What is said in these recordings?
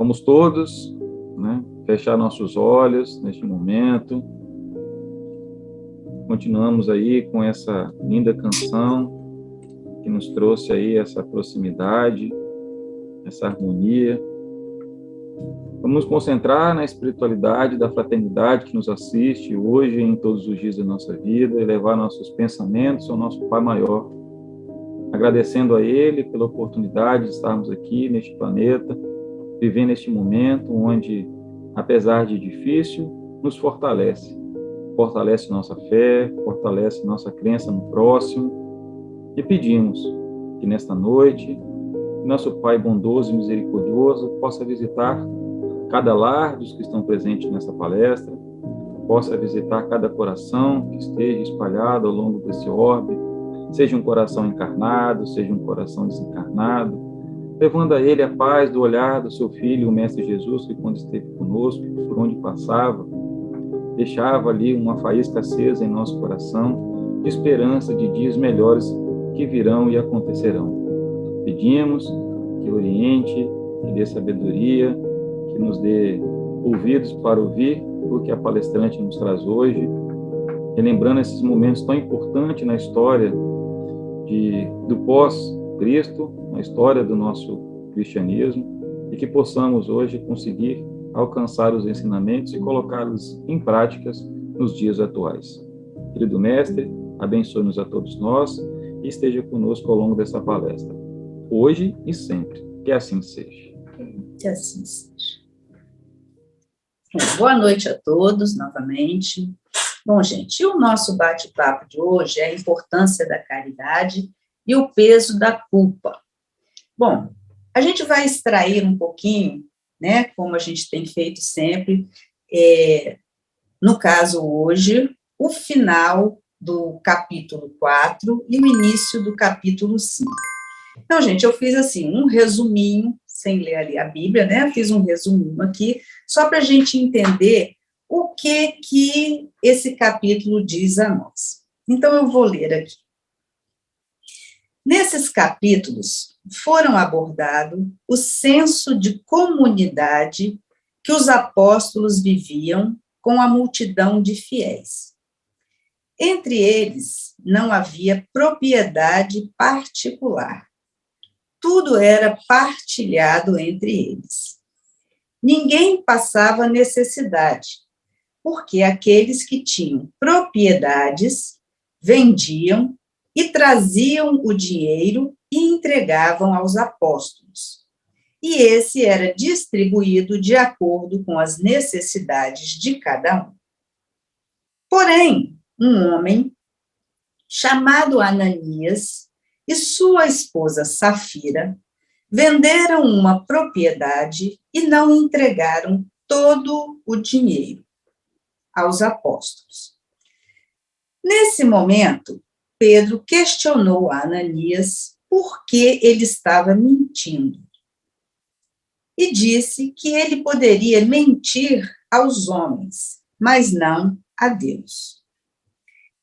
Vamos todos, né, fechar nossos olhos neste momento. Continuamos aí com essa linda canção que nos trouxe aí essa proximidade, essa harmonia. Vamos nos concentrar na espiritualidade da fraternidade que nos assiste hoje e em todos os dias da nossa vida e levar nossos pensamentos ao nosso Pai Maior, agradecendo a Ele pela oportunidade de estarmos aqui neste planeta, vivendo este momento onde, apesar de difícil, nos fortalece. Fortalece nossa fé, fortalece nossa crença no próximo. E pedimos que nesta noite, nosso Pai bondoso e misericordioso possa visitar cada lar dos que estão presentes nessa palestra, possa visitar cada coração que esteja espalhado ao longo desse orbe, seja um coração encarnado, seja um coração desencarnado, levando a ele a paz do olhar do seu Filho, o Mestre Jesus, que quando esteve conosco, por onde passava, deixava ali uma faísca acesa em nosso coração, de esperança de dias melhores que virão e acontecerão. Pedimos que oriente, que dê sabedoria, que nos dê ouvidos para ouvir o que a palestrante nos traz hoje, relembrando esses momentos tão importantes na história do pós-Cristo, na história do nosso cristianismo, e que possamos hoje conseguir alcançar os ensinamentos e colocá-los em práticas nos dias atuais. Querido Mestre, abençoe-nos a todos nós e esteja conosco ao longo dessa palestra, hoje e sempre. Que assim seja. Que assim seja. Boa noite a todos, novamente. Bom, gente, o nosso bate-papo de hoje é a importância da caridade e o peso da culpa. Bom, a gente vai extrair um pouquinho, né, como a gente tem feito sempre, no caso hoje, o final do capítulo 4 e o início do capítulo 5. Então, gente, eu fiz assim, um resuminho, sem ler ali a Bíblia, né, eu fiz um resuminho aqui, só para a gente entender o que esse capítulo diz a nós. Então, eu vou ler aqui. Nesses capítulos, foram abordados o senso de comunidade que os apóstolos viviam com a multidão de fiéis. Entre eles, não havia propriedade particular. Tudo era partilhado entre eles. Ninguém passava necessidade, porque aqueles que tinham propriedades vendiam e traziam o dinheiro e entregavam aos apóstolos. E esse era distribuído de acordo com as necessidades de cada um. Porém, um homem chamado Ananias e sua esposa Safira venderam uma propriedade e não entregaram todo o dinheiro aos apóstolos. Nesse momento, Pedro questionou a Ananias por que ele estava mentindo e disse que ele poderia mentir aos homens, mas não a Deus.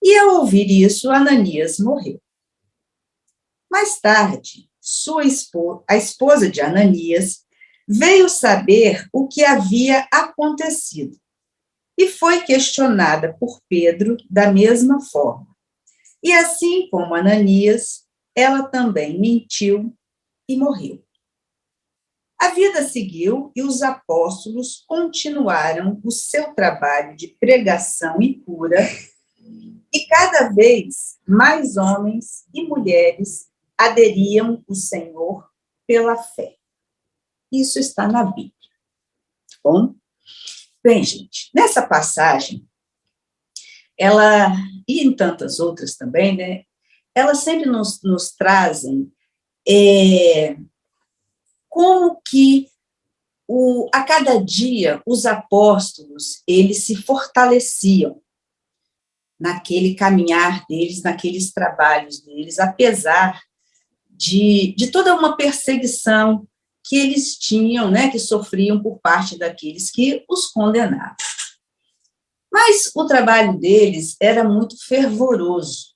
E ao ouvir isso, Ananias morreu. Mais tarde, a esposa de Ananias veio saber o que havia acontecido e foi questionada por Pedro da mesma forma. E assim como Ananias, ela também mentiu e morreu. A vida seguiu e os apóstolos continuaram o seu trabalho de pregação e cura, e cada vez mais homens e mulheres aderiam ao Senhor pela fé. Isso está na Bíblia. Bom? Bem, gente, nessa passagem, ela, e em tantas outras também, né, elas sempre nos trazem como que a cada dia os apóstolos, eles se fortaleciam naquele caminhar deles, naqueles trabalhos deles, apesar de toda uma perseguição que eles tinham, né, que sofriam por parte daqueles que os condenavam. Mas o trabalho deles era muito fervoroso.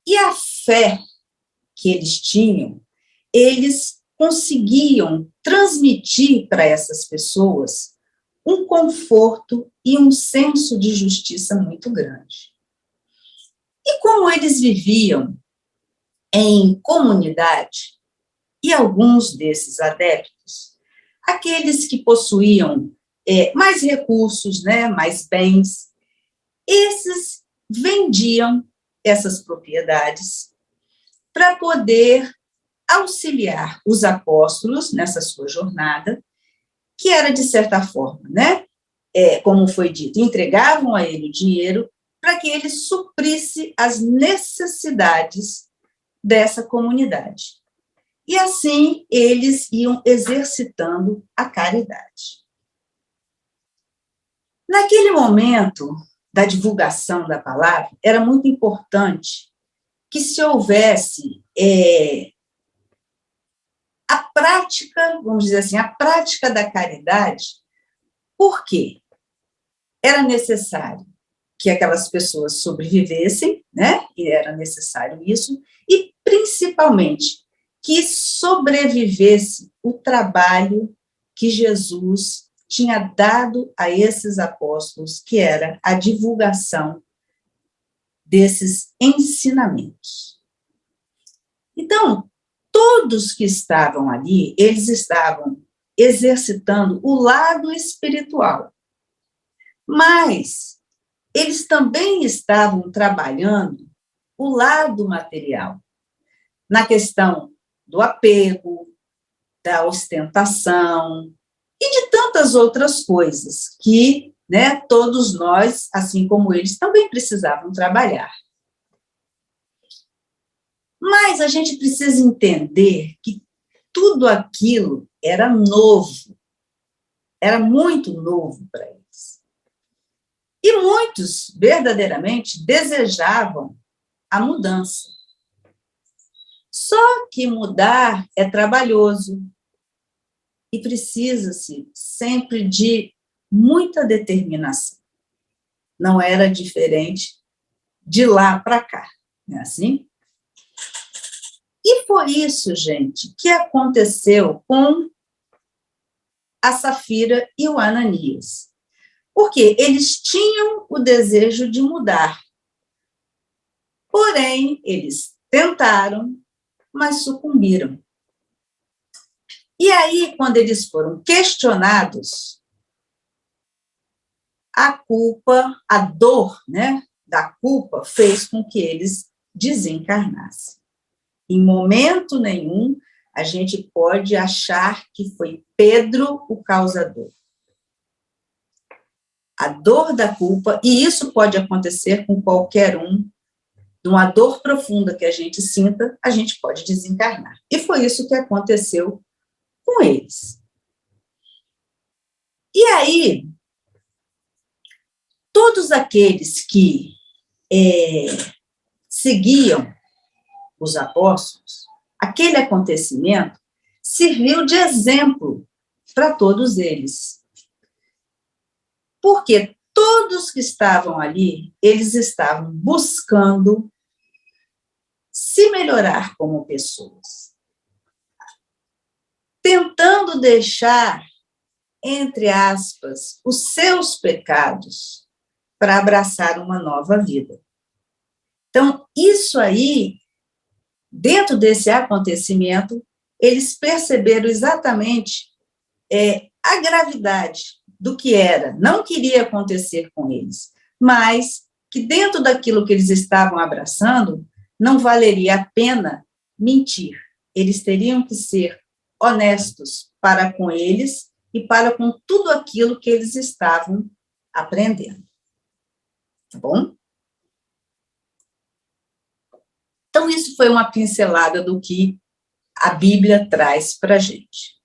E a fé que eles tinham, eles conseguiam transmitir para essas pessoas um conforto e um senso de justiça muito grande. E como eles viviam em comunidade, e alguns desses adeptos, aqueles que possuíam mais recursos, né, mais bens, esses vendiam essas propriedades para poder auxiliar os apóstolos nessa sua jornada, que era, de certa forma, né, como foi dito, entregavam a ele o dinheiro para que ele suprisse as necessidades dessa comunidade. E assim eles iam exercitando a caridade. Naquele momento da divulgação da palavra, era muito importante que se houvesse a prática, vamos dizer assim, a prática da caridade. Por quê? Era necessário que aquelas pessoas sobrevivessem, né? E era necessário isso, e principalmente que sobrevivesse o trabalho que Jesus tinha dado a esses apóstolos, que era a divulgação desses ensinamentos. Então, todos que estavam ali, eles estavam exercitando o lado espiritual, mas eles também estavam trabalhando o lado material, na questão do apego, da ostentação e de tantas outras coisas que, né, todos nós, assim como eles, também precisavam trabalhar. Mas a gente precisa entender que tudo aquilo era novo, era muito novo para eles. E muitos, verdadeiramente, desejavam a mudança. Só que mudar é trabalhoso e precisa-se sempre de muita determinação. Não era diferente de lá para cá, não é assim? E foi isso, gente, que aconteceu com a Safira e o Ananias. Porque eles tinham o desejo de mudar. Porém, eles tentaram, mas sucumbiram. E aí, quando eles foram questionados, a culpa, a dor, né, da culpa fez com que eles desencarnassem. Em momento nenhum, a gente pode achar que foi Pedro o causador. A dor da culpa, e isso pode acontecer com qualquer um, numa dor profunda que a gente sinta, a gente pode desencarnar. E foi isso que aconteceu com eles. E aí, todos aqueles que seguiam os apóstolos, aquele acontecimento serviu de exemplo para todos eles. Porque todos que estavam ali, eles estavam buscando se melhorar como pessoas, tentando deixar, entre aspas, os seus pecados para abraçar uma nova vida. Então, isso aí, dentro desse acontecimento, eles perceberam exatamente a gravidade do que era, não queria acontecer com eles, mas que dentro daquilo que eles estavam abraçando, não valeria a pena mentir. Eles teriam que ser honestos para com eles e para com tudo aquilo que eles estavam aprendendo. Tá bom? Então, isso foi uma pincelada do que a Bíblia traz para a gente.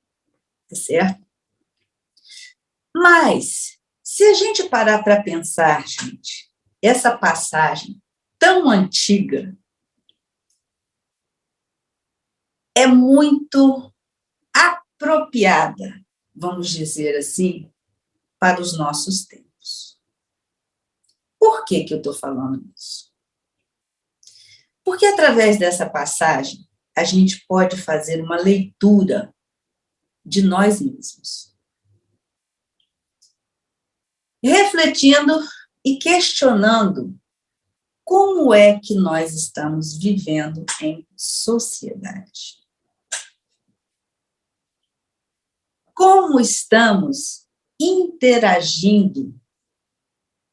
Tá certo? Mas, se a gente parar para pensar, gente, essa passagem tão antiga é muito apropriada, vamos dizer assim, para os nossos tempos. Por que eu estou falando isso? Porque através dessa passagem, a gente pode fazer uma leitura de nós mesmos. Refletindo e questionando como é que nós estamos vivendo em sociedade. Como estamos interagindo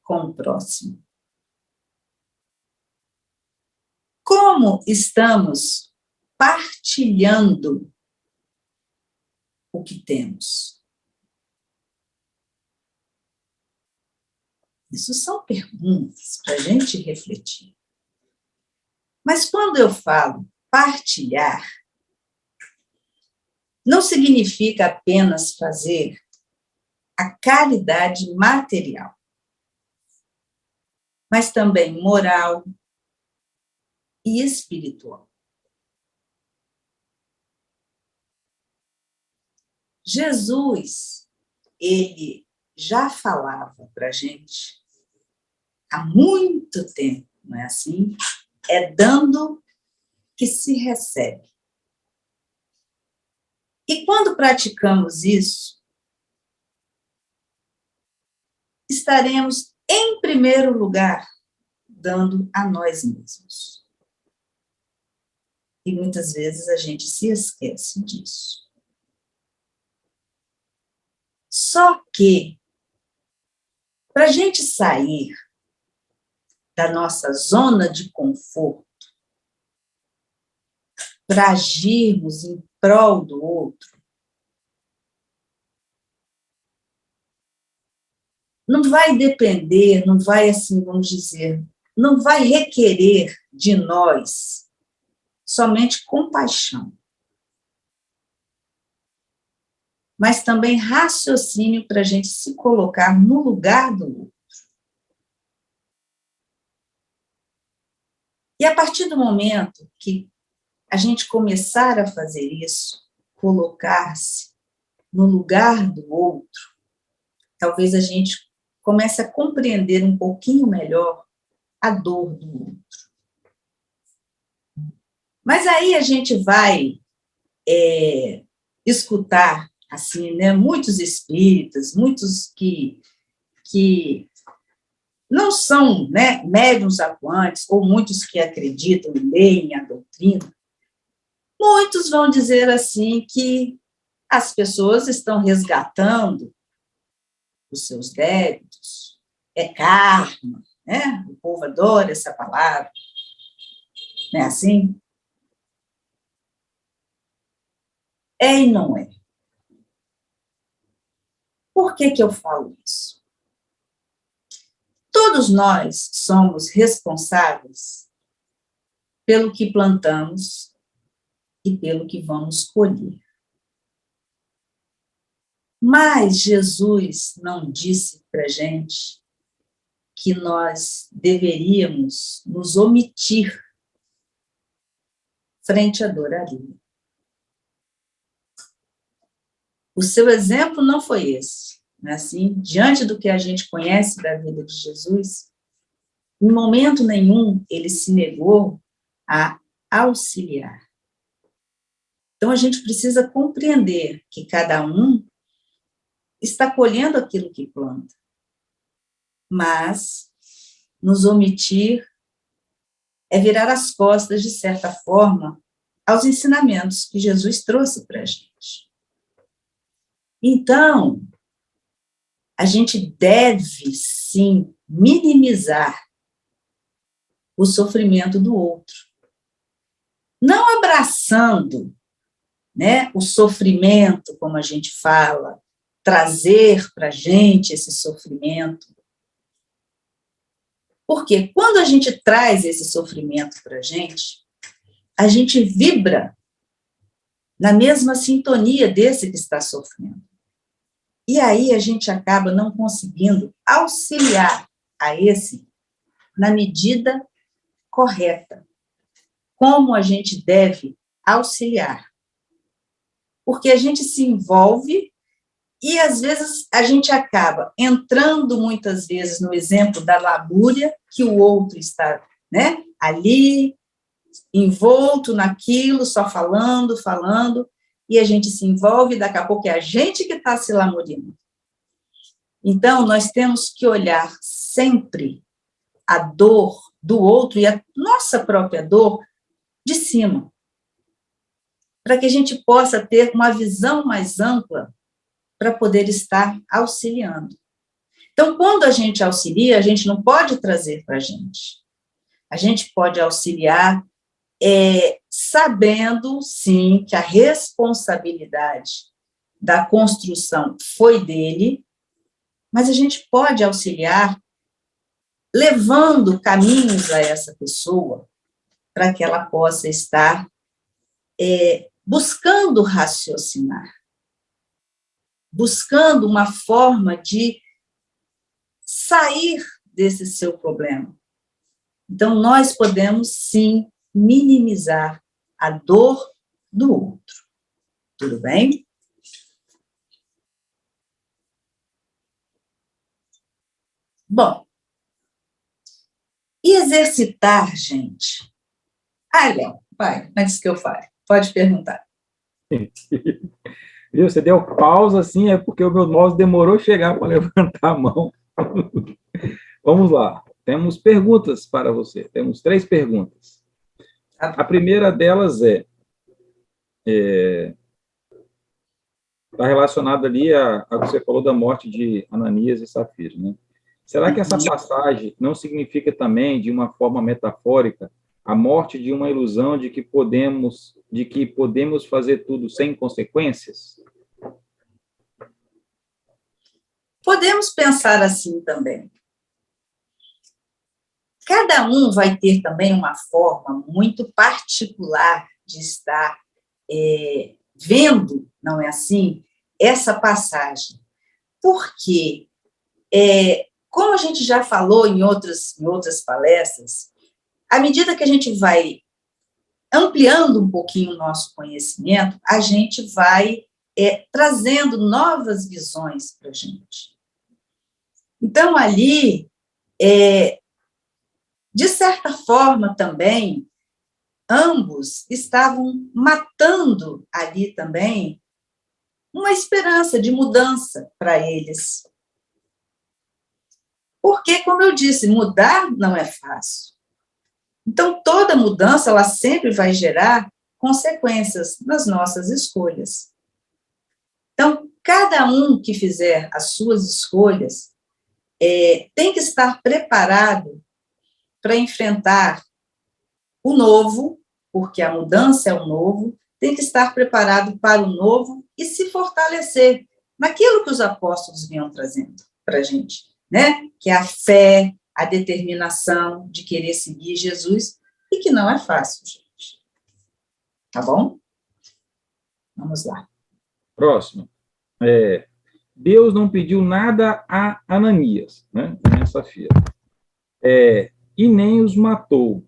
com o próximo? Como estamos partilhando o que temos? Isso são perguntas para a gente refletir. Mas quando eu falo partilhar, não significa apenas fazer a caridade material, mas também moral e espiritual. Jesus, ele já falava para a gente há muito tempo, não é assim? É dando que se recebe. E quando praticamos isso, estaremos, em primeiro lugar, dando a nós mesmos. E muitas vezes a gente se esquece disso. Só que, para a gente sair da nossa zona de conforto, para agirmos em prol do outro, não vai depender, não vai, assim, vamos dizer, não vai requerer de nós somente compaixão, mas também raciocínio para a gente se colocar no lugar do outro. E a partir do momento que a gente começar a fazer isso, colocar-se no lugar do outro, talvez a gente comece a compreender um pouquinho melhor a dor do outro. Mas aí a gente vai escutar, assim, né, muitos espíritas, muitos que não são, né, médiuns atuantes, ou muitos que acreditam e leem a doutrina, muitos vão dizer assim que as pessoas estão resgatando os seus débitos, é karma, né? O povo adora essa palavra, não é assim? É e não é. Por que eu falo isso? Todos nós somos responsáveis pelo que plantamos e pelo que vamos colher. Mas Jesus não disse para a gente que nós deveríamos nos omitir frente à dor alheia. O seu exemplo não foi esse, não é assim? Diante do que a gente conhece da vida de Jesus, em momento nenhum ele se negou a auxiliar. Então a gente precisa compreender que cada um está colhendo aquilo que planta, mas nos omitir é virar as costas, de certa forma, aos ensinamentos que Jesus trouxe para a gente. Então, a gente deve, sim, minimizar o sofrimento do outro. Não abraçando, né, o sofrimento, como a gente fala, trazer para a gente esse sofrimento. Porque quando a gente traz esse sofrimento para a gente vibra na mesma sintonia desse que está sofrendo. E aí a gente acaba não conseguindo auxiliar a esse na medida correta. Como a gente deve auxiliar? Porque a gente se envolve e, às vezes, a gente acaba entrando, muitas vezes, no exemplo da lamúria, que o outro está, né, ali, envolto naquilo, só falando, e a gente se envolve, daqui a pouco é a gente que está se lamuriando. Então, nós temos que olhar sempre a dor do outro e a nossa própria dor de cima, para que a gente possa ter uma visão mais ampla para poder estar auxiliando. Então, quando a gente auxilia, a gente não pode trazer para a gente. A gente pode auxiliar sabendo, sim, que a responsabilidade da construção foi dele, mas a gente pode auxiliar levando caminhos a essa pessoa para que ela possa estar buscando raciocinar, buscando uma forma de sair desse seu problema. Então, nós podemos, sim, minimizar a dor do outro. Tudo bem? Bom, e exercitar, gente? Léo, vai, antes que eu fale, pode perguntar. Viu? Você deu pausa assim, é porque o meu mouse demorou a chegar para levantar a mão. Vamos lá. Temos perguntas para você. Temos 3 perguntas. A primeira delas está relacionada ali a que você falou da morte de Ananias e Safira, né? Será que essa passagem não significa também, de uma forma metafórica, a morte de uma ilusão de que podemos fazer tudo sem consequências? Podemos pensar assim também. Cada um vai ter também uma forma muito particular de estar vendo, não é assim, essa passagem. Porque, como a gente já falou em outras palestras, à medida que a gente vai ampliando um pouquinho o nosso conhecimento, a gente vai trazendo novas visões para a gente. Então, ali, de certa forma também, ambos estavam matando ali também uma esperança de mudança para eles. Porque, como eu disse, mudar não é fácil. Então, toda mudança, ela sempre vai gerar consequências nas nossas escolhas. Então, cada um que fizer as suas escolhas tem que estar preparado para enfrentar o novo, porque a mudança é o novo, tem que estar preparado para o novo e se fortalecer naquilo que os apóstolos vinham trazendo para a gente, né? Que é a fé, a determinação de querer seguir Jesus, e que não é fácil, gente. Tá bom? Vamos lá. Próximo. Deus não pediu nada a Ananias, né? Nem Safira. E nem os matou.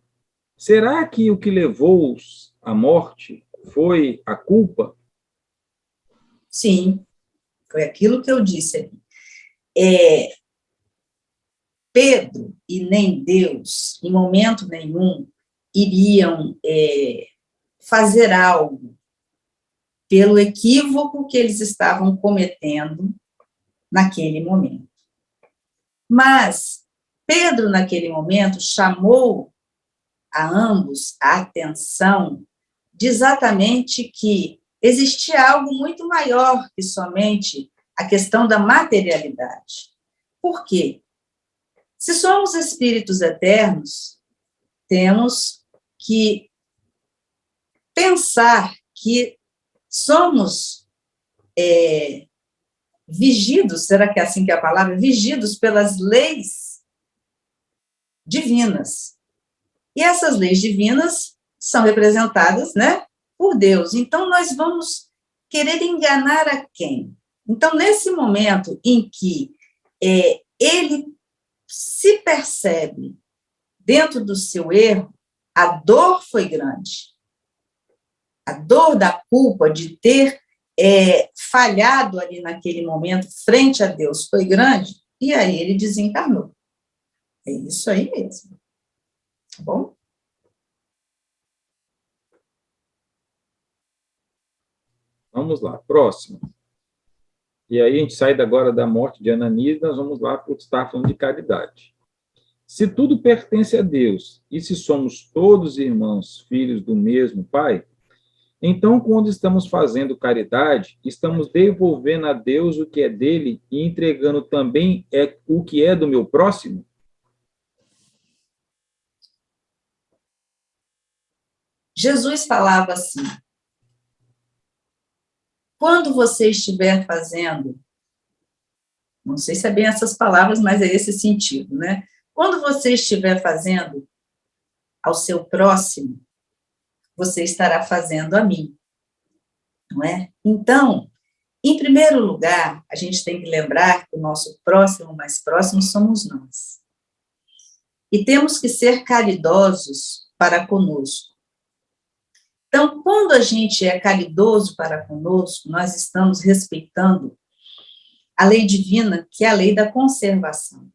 Será que o que levou-os à morte foi a culpa? Sim, foi aquilo que eu disse ali. Pedro e nem Deus, em momento nenhum, iriam fazer algo pelo equívoco que eles estavam cometendo naquele momento. Mas Pedro, naquele momento, chamou a ambos a atenção de exatamente que existia algo muito maior que somente a questão da materialidade. Por quê? Se somos espíritos eternos, temos que pensar que somos vigidos, será que é assim que é a palavra? Vigidos pelas leis divinas. E essas leis divinas são representadas, né, por Deus. Então, nós vamos querer enganar a quem? Então, nesse momento em que ele se percebe dentro do seu erro, a dor foi grande. A dor da culpa de ter falhado ali naquele momento, frente a Deus, foi grande, e aí ele desencarnou. É isso aí mesmo. Tá bom? Vamos lá, próximo. E aí a gente sai agora da morte de Ananias, nós vamos lá para o que está falando de caridade. Se tudo pertence a Deus, e se somos todos irmãos, filhos do mesmo Pai, então, quando estamos fazendo caridade, estamos devolvendo a Deus o que é dele e entregando também o que é do meu próximo? Jesus falava assim: quando você estiver fazendo, não sei se é bem essas palavras, mas é esse sentido, né? Quando você estiver fazendo ao seu próximo, você estará fazendo a mim, não é? Então, em primeiro lugar, a gente tem que lembrar que o nosso próximo, mais próximo, somos nós. E temos que ser caridosos para conosco. Então, quando a gente é caridoso para conosco, nós estamos respeitando a lei divina, que é a lei da conservação.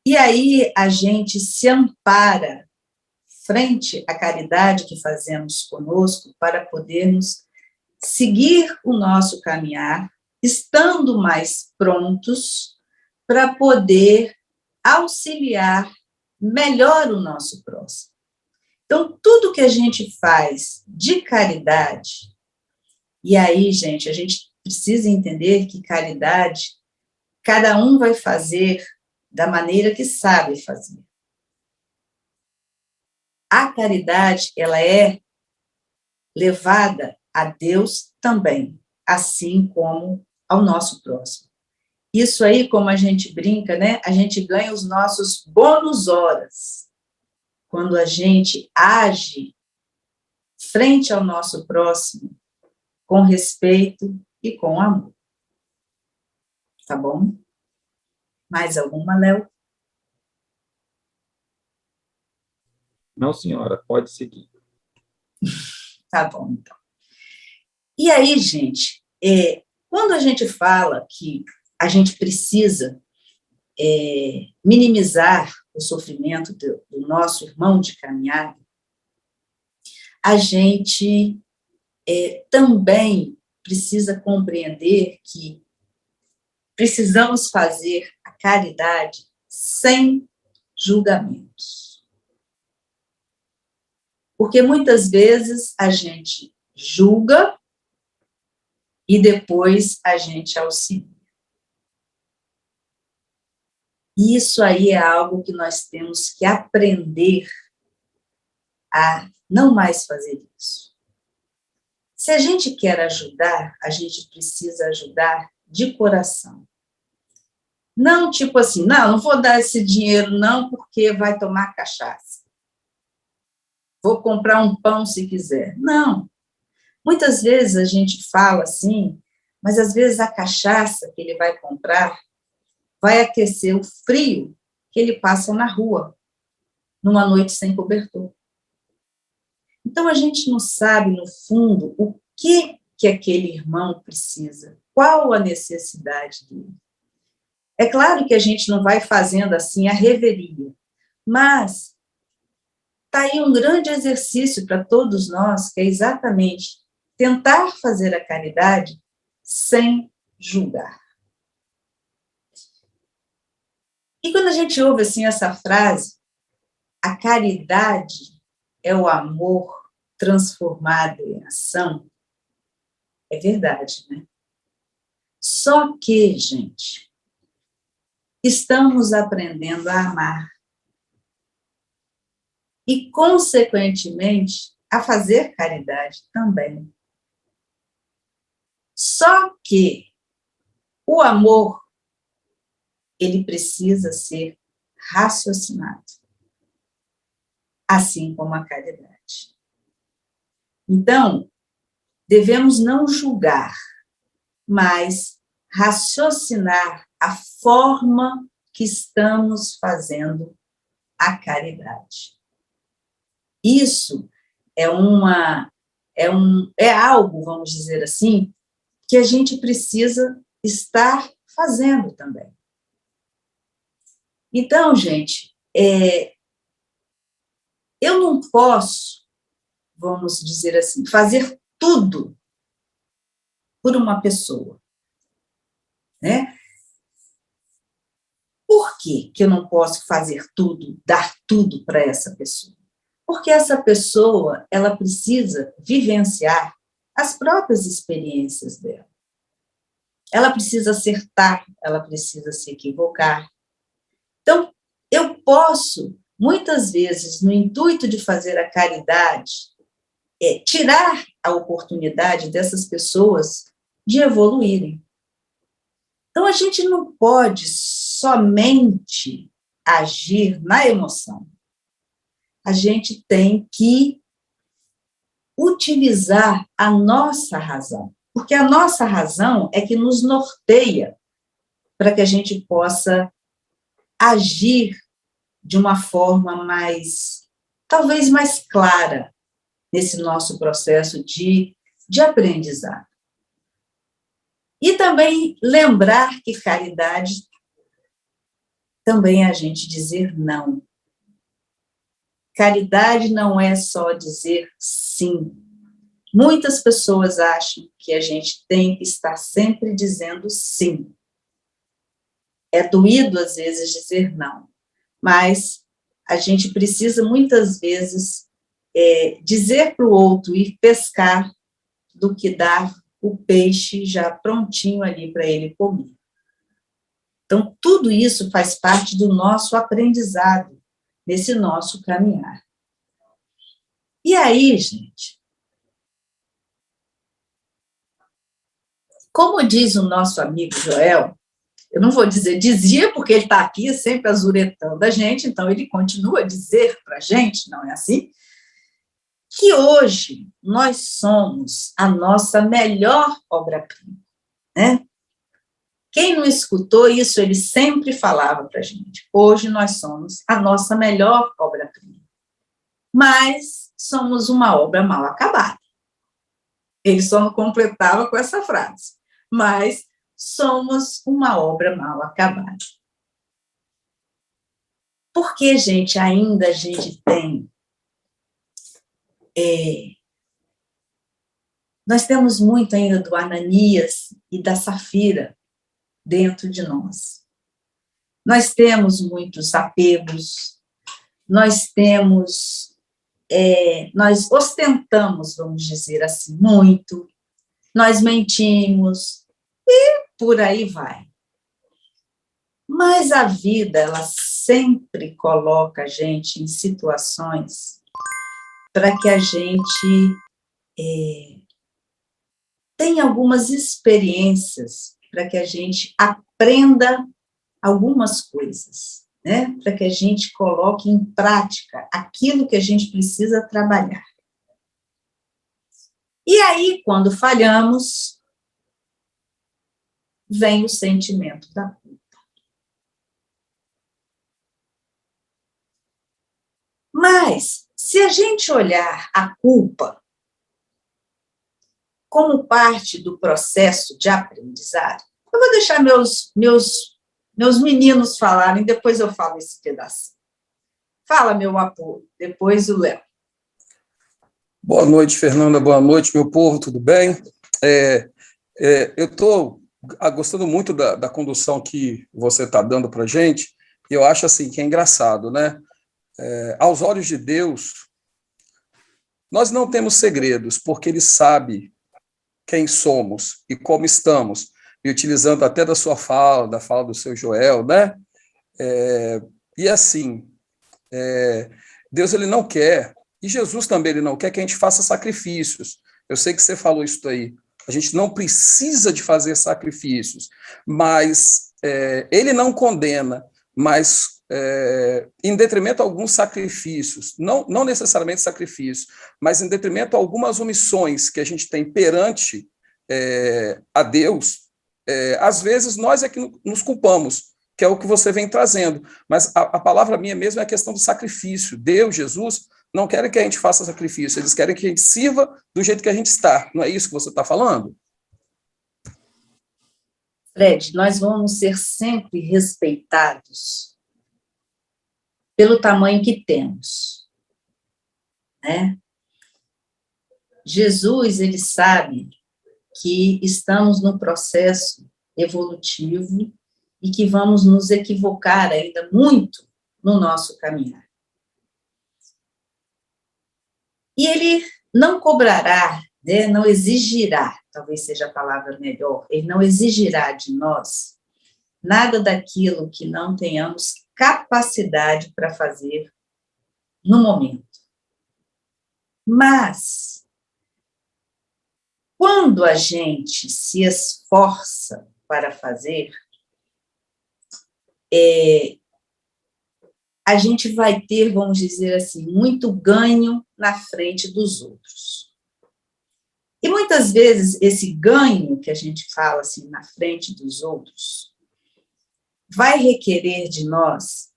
E aí a gente se ampara frente à caridade que fazemos conosco para podermos seguir o nosso caminhar, estando mais prontos para poder auxiliar melhor o nosso próximo. Então, tudo que a gente faz de caridade, e aí, gente, a gente precisa entender que caridade, cada um vai fazer da maneira que sabe fazer. A caridade, ela é levada a Deus também, assim como ao nosso próximo. Isso aí, como a gente brinca, né? A gente ganha os nossos bônus horas quando a gente age frente ao nosso próximo com respeito e com amor. Tá bom? Mais alguma, Léo? Não, senhora, pode seguir. Tá bom, então. E aí, gente, quando a gente fala que a gente precisa minimizar o sofrimento do nosso irmão de caminhada, a gente também precisa compreender que precisamos fazer a caridade sem julgamentos. Porque muitas vezes a gente julga e depois a gente auxilia. Isso aí é algo que nós temos que aprender a não mais fazer isso. Se a gente quer ajudar, a gente precisa ajudar de coração. Não tipo assim, não vou dar esse dinheiro não, porque vai tomar cachaça. Vou comprar um pão se quiser. Não. Muitas vezes a gente fala assim, mas às vezes a cachaça que ele vai comprar vai aquecer o frio que ele passa na rua, numa noite sem cobertor. Então, a gente não sabe, no fundo, o que aquele irmão precisa, qual a necessidade dele. É claro que a gente não vai fazendo assim a reveria, mas está aí um grande exercício para todos nós, que é exatamente tentar fazer a caridade sem julgar. E quando a gente ouve assim essa frase, a caridade é o amor transformado em ação, é verdade, né? Só que, gente, estamos aprendendo a amar. E, consequentemente, a fazer caridade também. Só que o amor, ele precisa ser raciocinado, assim como a caridade. Então, devemos não julgar, mas raciocinar a forma que estamos fazendo a caridade. Isso é algo, vamos dizer assim, que a gente precisa estar fazendo também. Então, gente, eu não posso, vamos dizer assim, fazer tudo por uma pessoa, né? Por que eu não posso fazer tudo, dar tudo para essa pessoa? Porque essa pessoa, ela precisa vivenciar as próprias experiências dela. Ela precisa acertar, ela precisa se equivocar. Então, eu posso, muitas vezes, no intuito de fazer a caridade, tirar a oportunidade dessas pessoas de evoluírem. Então, a gente não pode somente agir na emoção. A gente tem que utilizar a nossa razão, porque a nossa razão é que nos norteia para que a gente possa agir de uma forma mais, talvez mais clara, nesse nosso processo de aprendizado. E também lembrar que caridade também é a gente dizer não. Caridade não é só dizer sim. Muitas pessoas acham que a gente tem que estar sempre dizendo sim. É doído, às vezes, dizer não, mas a gente precisa, muitas vezes, dizer para o outro ir pescar do que dar o peixe já prontinho ali para ele comer. Então, tudo isso faz parte do nosso aprendizado, nesse nosso caminhar. E aí, gente, como diz o nosso amigo Joel, eu não vou dizer dizia, porque ele está aqui sempre azuretando a gente, então ele continua a dizer para a gente, não é assim? Que hoje nós somos a nossa melhor obra-prima, né? Quem não escutou isso, ele sempre falava para a gente. Hoje nós somos a nossa melhor obra-prima. Mas somos uma obra mal acabada. Ele só não completava com essa frase. Mas somos uma obra mal acabada. Porque, gente, ainda a gente tem... nós temos muito ainda do Ananias e da Safira dentro de nós. Nós temos muitos apegos, nós temos, nós ostentamos, vamos dizer assim, muito, nós mentimos, e por aí vai. Mas a vida, ela sempre coloca a gente em situações para que a gente tenha algumas experiências, para que a gente aprenda algumas coisas, né? Para que a gente coloque em prática aquilo que a gente precisa trabalhar. E aí, quando falhamos, vem o sentimento da culpa. Mas, se a gente olhar a culpa como parte do processo de aprendizado, eu vou deixar meus meninos falarem, depois eu falo esse pedaço. Fala, meu apoio, depois o Léo. Boa noite, Fernanda, boa noite, meu povo, tudo bem? Eu estou gostando muito da condução que você está dando para a gente, e eu acho assim que é engraçado, né? Aos olhos de Deus, nós não temos segredos, porque Ele sabe quem somos e como estamos, e utilizando até da sua fala, da fala do seu Joel, né? E assim, Deus ele não quer, e Jesus também ele não quer que a gente faça sacrifícios. Eu sei que você falou isso aí. A gente não precisa de fazer sacrifícios, mas ele não condena, mas em detrimento a alguns sacrifícios, não necessariamente sacrifícios, mas em detrimento a algumas omissões que a gente tem perante a Deus, às vezes nós é que nos culpamos, que é o que você vem trazendo. Mas a palavra minha mesmo é a questão do sacrifício. Deus, Jesus, não querem que a gente faça sacrifício, eles querem que a gente sirva do jeito que a gente está. Não é isso que você está falando? Fred, nós vamos ser sempre respeitados pelo tamanho que temos, né? Jesus, ele sabe que estamos num processo evolutivo e que vamos nos equivocar ainda muito no nosso caminhar. E ele não cobrará, né, não exigirá, talvez seja a palavra melhor, ele não exigirá de nós nada daquilo que não tenhamos capacidade para fazer no momento. Mas, quando a gente se esforça para fazer, a gente vai ter, vamos dizer assim, muito ganho na frente dos outros. E muitas vezes esse ganho que a gente fala assim na frente dos outros vai requerer de nós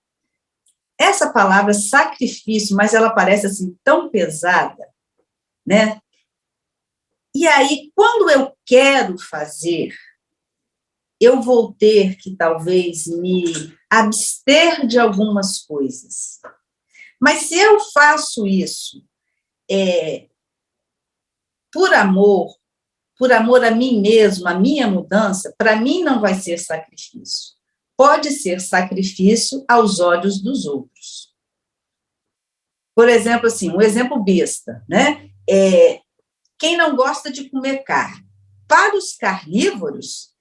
essa palavra sacrifício, mas ela parece assim tão pesada, né? E aí, quando eu quero fazer, eu vou ter que talvez me abster de algumas coisas. Mas se eu faço isso por amor a mim mesmo, a minha mudança, para mim não vai ser sacrifício. Pode ser sacrifício aos olhos dos outros. Por exemplo, assim, um exemplo besta, né? Quem não gosta de comer carne? Para os carnívoros,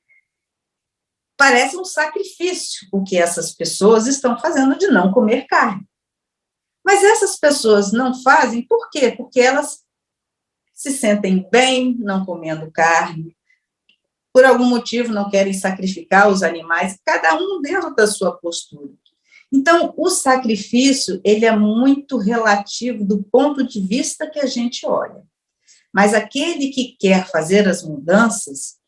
parece um sacrifício o que essas pessoas estão fazendo de não comer carne. Mas essas pessoas não fazem por quê? Porque elas se sentem bem não comendo carne, por algum motivo não querem sacrificar os animais, cada um dentro da sua postura. Então, o sacrifício, ele é muito relativo do ponto de vista que a gente olha. Mas aquele que quer fazer as mudanças,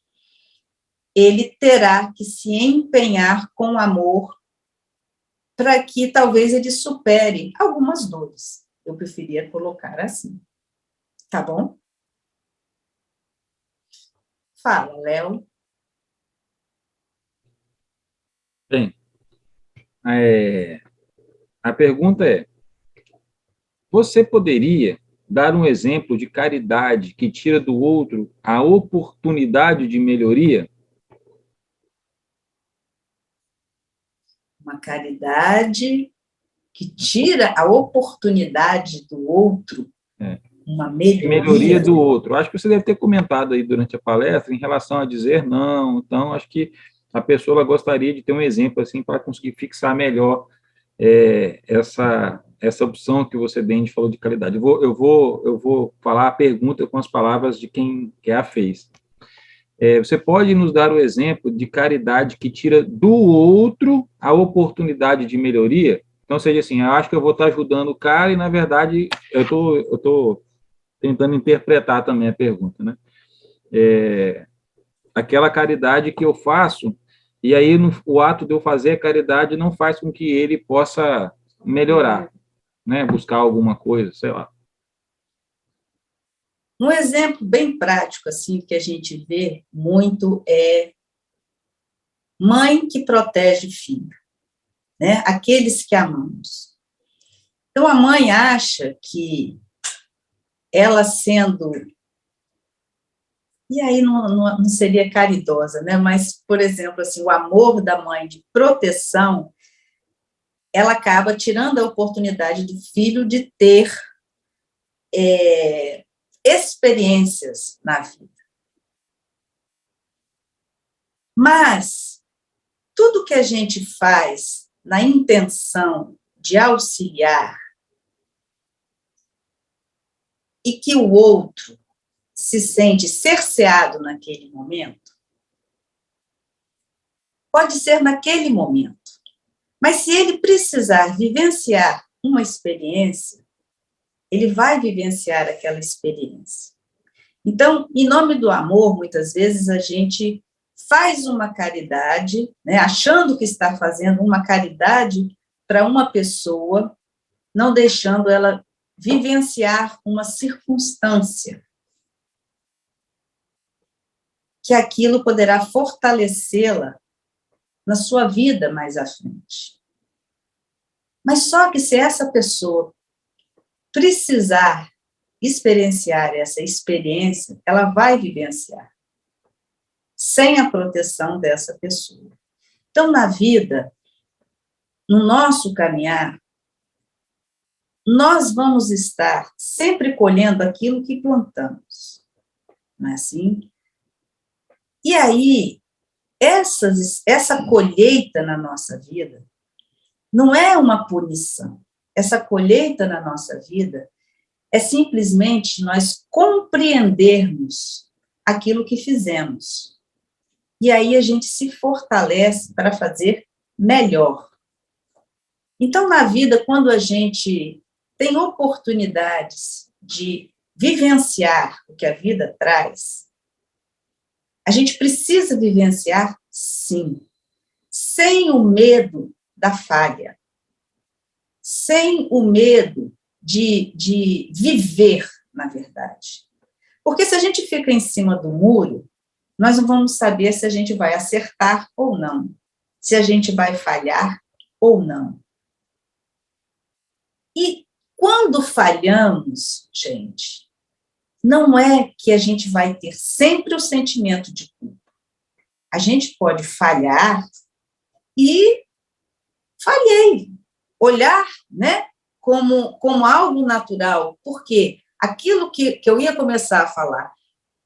ele terá que se empenhar com amor para que talvez ele supere algumas dores. Eu preferia colocar assim. Tá bom? Fala, Léo. Bem, a pergunta é: você poderia dar um exemplo de caridade que tira do outro a oportunidade de melhoria? Uma caridade que tira a oportunidade do outro, uma melhoria do outro. Acho que você deve ter comentado aí durante a palestra em relação a dizer não. Então, acho que a pessoa gostaria de ter um exemplo assim para conseguir fixar melhor essa opção que você bem falou de caridade. Eu vou falar a pergunta com as palavras de quem a fez. Você pode nos dar o exemplo de caridade que tira do outro a oportunidade de melhoria? Então, seja assim, eu acho que eu vou estar ajudando o cara e, na verdade, eu estou tentando interpretar também a pergunta, né? Aquela caridade que eu faço, e aí o ato de eu fazer a caridade não faz com que ele possa melhorar, né? Buscar alguma coisa, sei lá. Um exemplo bem prático, assim, que a gente vê muito é mãe que protege filho, né? Aqueles que amamos. Então, a mãe acha que ela sendo... E aí não seria caridosa, né? Mas, por exemplo, assim, o amor da mãe de proteção, ela acaba tirando a oportunidade do filho de ter experiências na vida. Mas tudo que a gente faz na intenção de auxiliar e que o outro se sente cerceado naquele momento, pode ser naquele momento. Mas se ele precisar vivenciar uma experiência, ele vai vivenciar aquela experiência. Então, em nome do amor, muitas vezes a gente faz uma caridade, né, achando que está fazendo uma caridade para uma pessoa, não deixando ela vivenciar uma circunstância, que aquilo poderá fortalecê-la na sua vida mais à frente. Mas só que se essa pessoa precisar experienciar essa experiência, ela vai vivenciar. sem a proteção dessa pessoa. Então, na vida, no nosso caminhar, nós vamos estar sempre colhendo aquilo que plantamos, não é assim? E aí, essa colheita na nossa vida não é uma punição. Essa colheita na nossa vida é simplesmente nós compreendermos aquilo que fizemos. E aí a gente se fortalece para fazer melhor. Então, na vida, quando a gente tem oportunidades de vivenciar o que a vida traz, a gente precisa vivenciar, sim, sem o medo da falha, sem o medo de viver, na verdade. Porque se a gente fica em cima do muro, nós não vamos saber se a gente vai acertar ou não, se a gente vai falhar ou não. E quando falhamos, gente, não é que a gente vai ter sempre o sentimento de culpa. A gente pode falhar e falhei. Olhar, né, como algo natural. Porque aquilo que eu ia começar a falar,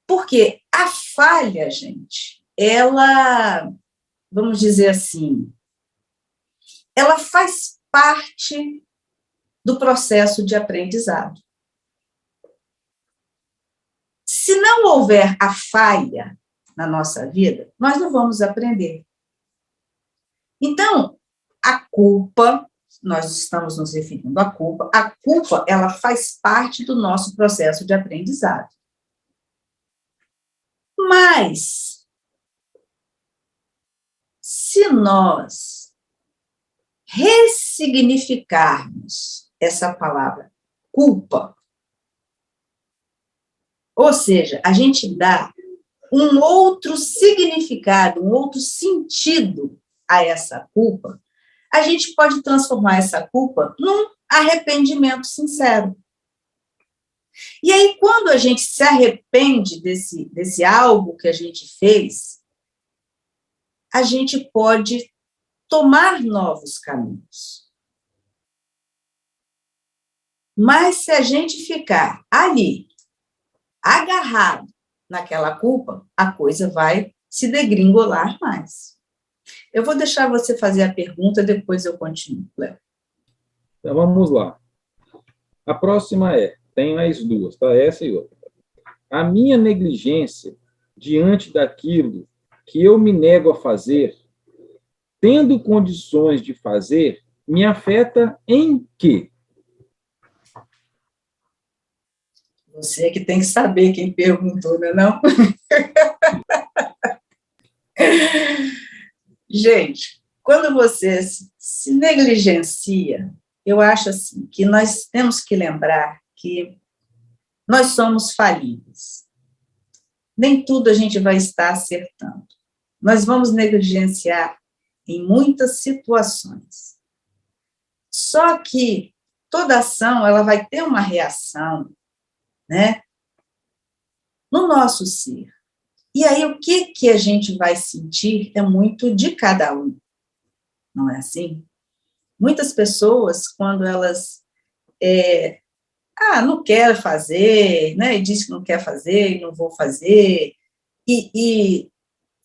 porque a falha, gente, ela, vamos dizer assim, ela faz parte do processo de aprendizado. Se não houver a falha na nossa vida, nós não vamos aprender. Então, a culpa, nós estamos nos referindo à culpa, ela faz parte do nosso processo de aprendizado. Mas, se nós ressignificarmos essa palavra culpa, ou seja, a gente dá um outro significado, um outro sentido a essa culpa, a gente pode transformar essa culpa num arrependimento sincero. E aí, quando a gente se arrepende desse algo que a gente fez, a gente pode tomar novos caminhos. Mas se a gente ficar ali, agarrado naquela culpa, a coisa vai se degringolar mais. Eu vou deixar você fazer a pergunta, depois eu continuo, Léo. Então, vamos lá. A próxima tem mais duas, tá? Essa e outra. A minha negligência diante daquilo que eu me nego a fazer, tendo condições de fazer, me afeta em quê? Você que tem que saber quem perguntou, não é não? Gente, quando você se negligencia, eu acho assim, que nós temos que lembrar que nós somos falíveis. Nem tudo a gente vai estar acertando. Nós vamos negligenciar em muitas situações. Só que toda ação, ela vai ter uma reação, né, no nosso ser. E aí, o que a gente vai sentir é muito de cada um, não é assim? Muitas pessoas, quando elas não quero fazer, né, e diz que não quer fazer, e não vou fazer, e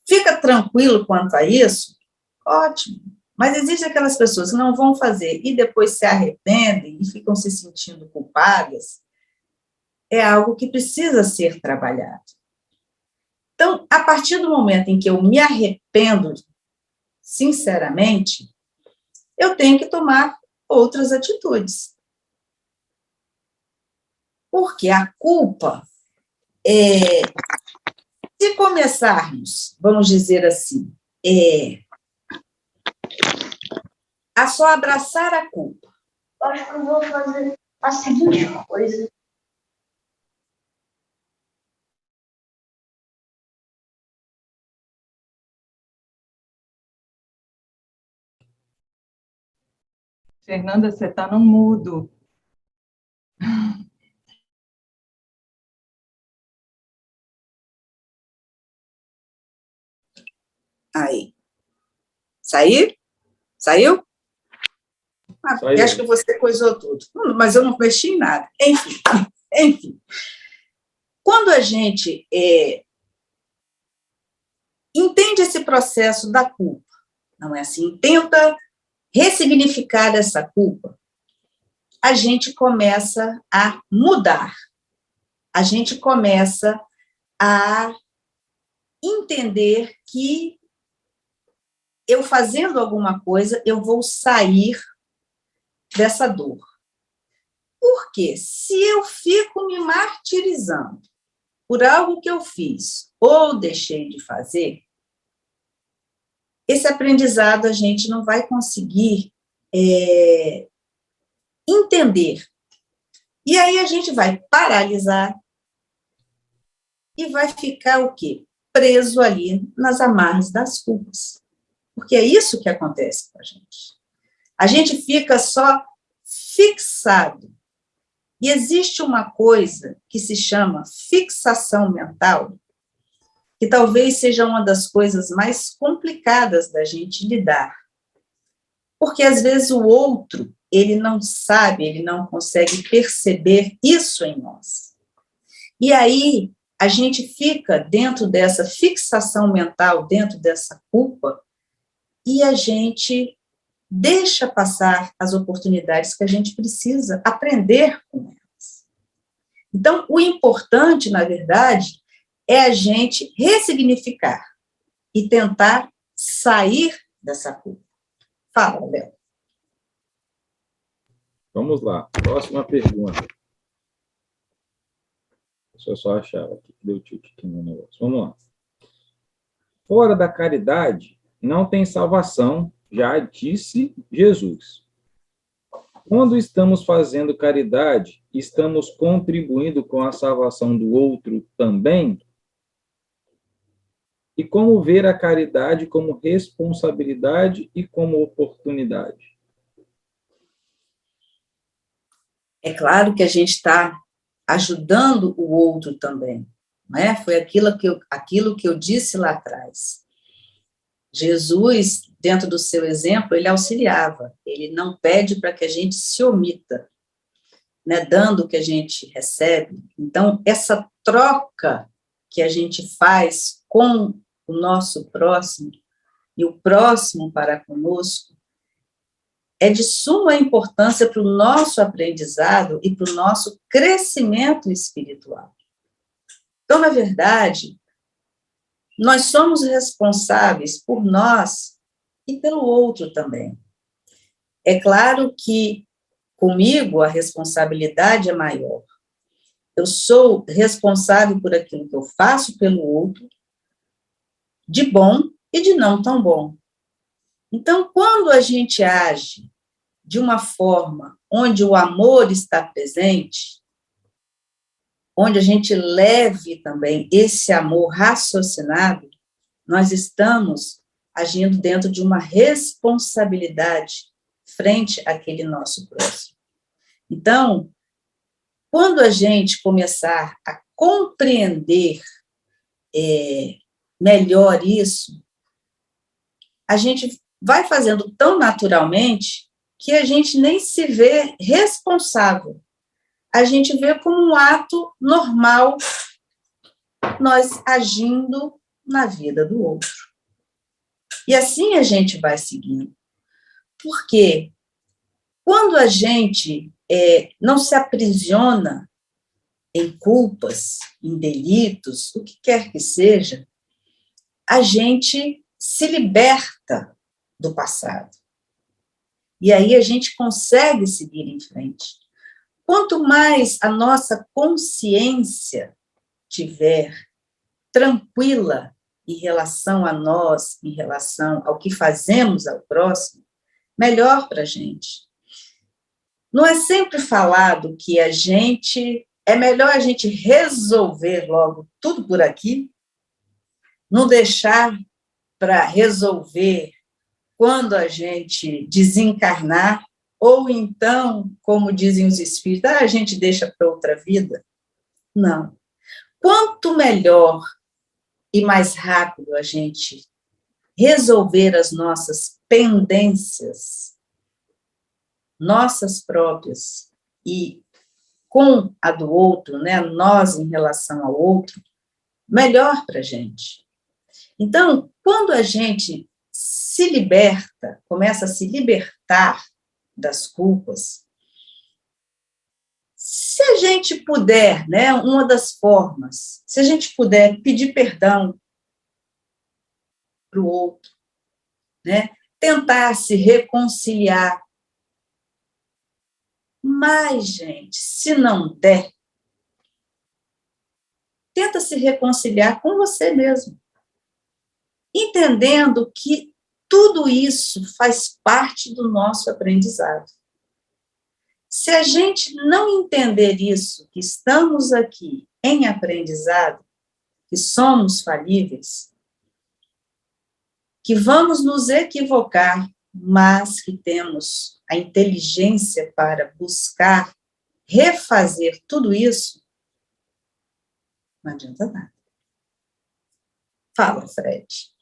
fica tranquilo quanto a isso, ótimo. Mas existem aquelas pessoas que não vão fazer e depois se arrependem e ficam se sentindo culpadas, é algo que precisa ser trabalhado. Então, a partir do momento em que eu me arrependo, sinceramente, eu tenho que tomar outras atitudes. Porque a culpa, se começarmos, vamos dizer assim, a só abraçar a culpa. Eu acho que eu vou fazer a seguinte coisa. Fernanda, você está no mudo. Aí. Saiu? Saiu? Saiu. Acho que você coisou tudo. Mas eu não mexi em nada. Enfim. Quando a gente entende esse processo da culpa, não é assim? Tenta ressignificar essa culpa, a gente começa a mudar. A gente começa a entender que eu fazendo alguma coisa, eu vou sair dessa dor. Porque se eu fico me martirizando por algo que eu fiz ou deixei de fazer, esse aprendizado a gente não vai conseguir entender. E aí a gente vai paralisar e vai ficar o quê? Preso ali nas amarras das culpas. Porque é isso que acontece com a gente. A gente fica só fixado. E existe uma coisa que se chama fixação mental, que talvez seja uma das coisas mais complicadas da gente lidar. Porque, às vezes, o outro, ele não sabe, ele não consegue perceber isso em nós. E aí, a gente fica dentro dessa fixação mental, dentro dessa culpa, e a gente deixa passar as oportunidades que a gente precisa aprender com elas. Então, o importante, na verdade, é a gente ressignificar e tentar sair dessa culpa. Fala, Léo. Vamos lá. Próxima pergunta. Deixa eu só achar aqui. Deu tilt aqui no negócio. Vamos lá. Fora da caridade, não tem salvação, já disse Jesus. Quando estamos fazendo caridade, estamos contribuindo com a salvação do outro também? E como ver a caridade como responsabilidade e como oportunidade? É claro que a gente está ajudando o outro também, não é? Foi aquilo que eu disse lá atrás. Jesus, dentro do seu exemplo, ele auxiliava, ele não pede para que a gente se omita, né, dando o que a gente recebe. Então, essa troca que a gente faz com o nosso próximo, e o próximo para conosco, é de suma importância para o nosso aprendizado e para o nosso crescimento espiritual. Então, na verdade, nós somos responsáveis por nós e pelo outro também. É claro que comigo a responsabilidade é maior. Eu sou responsável por aquilo que eu faço pelo outro, de bom e de não tão bom. Então, quando a gente age de uma forma onde o amor está presente, onde a gente leve também esse amor raciocinado, nós estamos agindo dentro de uma responsabilidade frente àquele nosso próximo. Então, quando a gente começar a compreender melhor isso, a gente vai fazendo tão naturalmente que a gente nem se vê responsável. A gente vê como um ato normal nós agindo na vida do outro. E assim a gente vai seguindo. Porque quando a gente não se aprisiona em culpas, em delitos, o que quer que seja, a gente se liberta do passado. E aí a gente consegue seguir em frente. Quanto mais a nossa consciência tiver tranquila em relação a nós, em relação ao que fazemos ao próximo, melhor para a gente. Não é sempre falado que é melhor a gente resolver logo tudo por aqui, não deixar para resolver quando a gente desencarnar, ou então, como dizem os espíritos, a gente deixa para outra vida. Não. Quanto melhor e mais rápido a gente resolver as nossas pendências, nossas próprias, e com a do outro, né, nós em relação ao outro, melhor para a gente. Então, quando a gente se liberta, começa a se libertar das culpas, se a gente puder, né, uma das formas, se a gente puder pedir perdão para o outro, né, tentar se reconciliar. Mas, gente, se não der, tenta se reconciliar com você mesmo, entendendo que tudo isso faz parte do nosso aprendizado. Se a gente não entender isso, que estamos aqui em aprendizado, que somos falíveis, que vamos nos equivocar, mas que temos a inteligência para buscar refazer tudo isso, não adianta nada. Fala, Fred.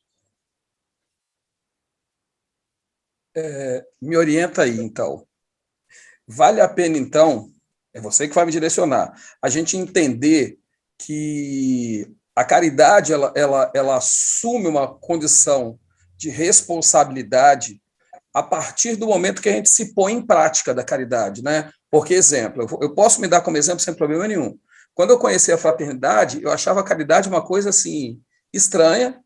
Me orienta aí, então. Vale a pena, então, é você que vai me direcionar, a gente entender que a caridade ela assume uma condição de responsabilidade a partir do momento que a gente se põe em prática da caridade, né? Porque, exemplo, eu posso me dar como exemplo sem problema nenhum. Quando eu conheci a fraternidade, eu achava a caridade uma coisa assim estranha,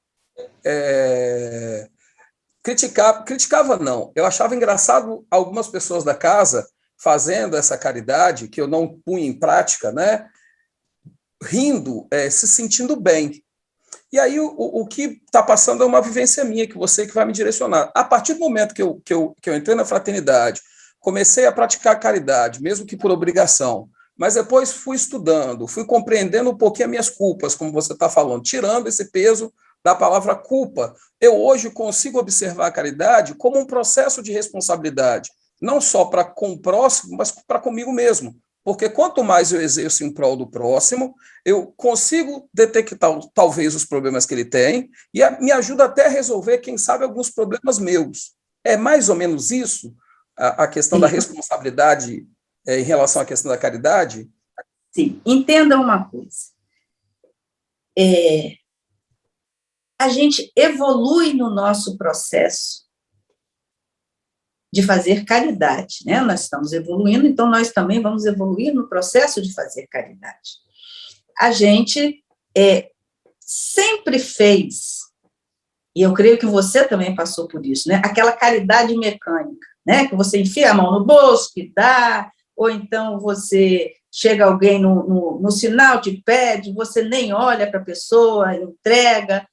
criticava não, eu achava engraçado algumas pessoas da casa fazendo essa caridade, que eu não punha em prática, né? Rindo, se sentindo bem. E aí o que está passando é uma vivência minha, que você que vai me direcionar. A partir do momento que eu entrei na fraternidade, comecei a praticar a caridade, mesmo que por obrigação, mas depois fui estudando, fui compreendendo um pouquinho as minhas culpas, como você está falando, tirando esse peso da palavra culpa. Eu hoje consigo observar a caridade como um processo de responsabilidade, não só para com o próximo, mas para comigo mesmo. Porque quanto mais eu exerço em prol do próximo, eu consigo detectar talvez os problemas que ele tem e me ajuda até a resolver, quem sabe, alguns problemas meus. É mais ou menos isso a questão da responsabilidade em relação à questão da caridade? Sim, entenda uma coisa. A gente evolui no nosso processo de fazer caridade, né? Nós estamos evoluindo, então nós também vamos evoluir no processo de fazer caridade. A gente sempre fez, e eu creio que você também passou por isso, né? Aquela caridade mecânica, né? Que você enfia a mão no bolso, que dá, ou então você chega alguém no sinal, te pede, você nem olha para a pessoa, entrega.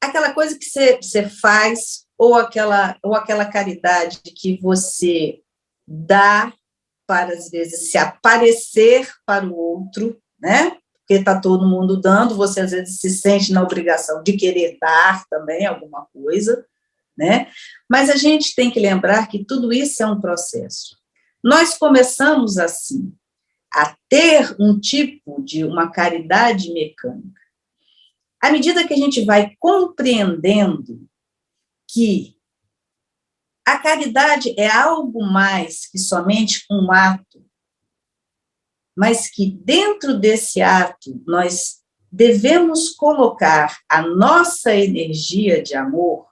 Aquela coisa que você faz, ou aquela caridade que você dá para, às vezes, se aparecer para o outro, né? Porque está todo mundo dando, você, às vezes, se sente na obrigação de querer dar também alguma coisa, né? Mas a gente tem que lembrar que tudo isso é um processo. Nós começamos, assim, a ter um tipo de uma caridade mecânica. À medida que a gente vai compreendendo que a caridade é algo mais que somente um ato, mas que dentro desse ato nós devemos colocar a nossa energia de amor,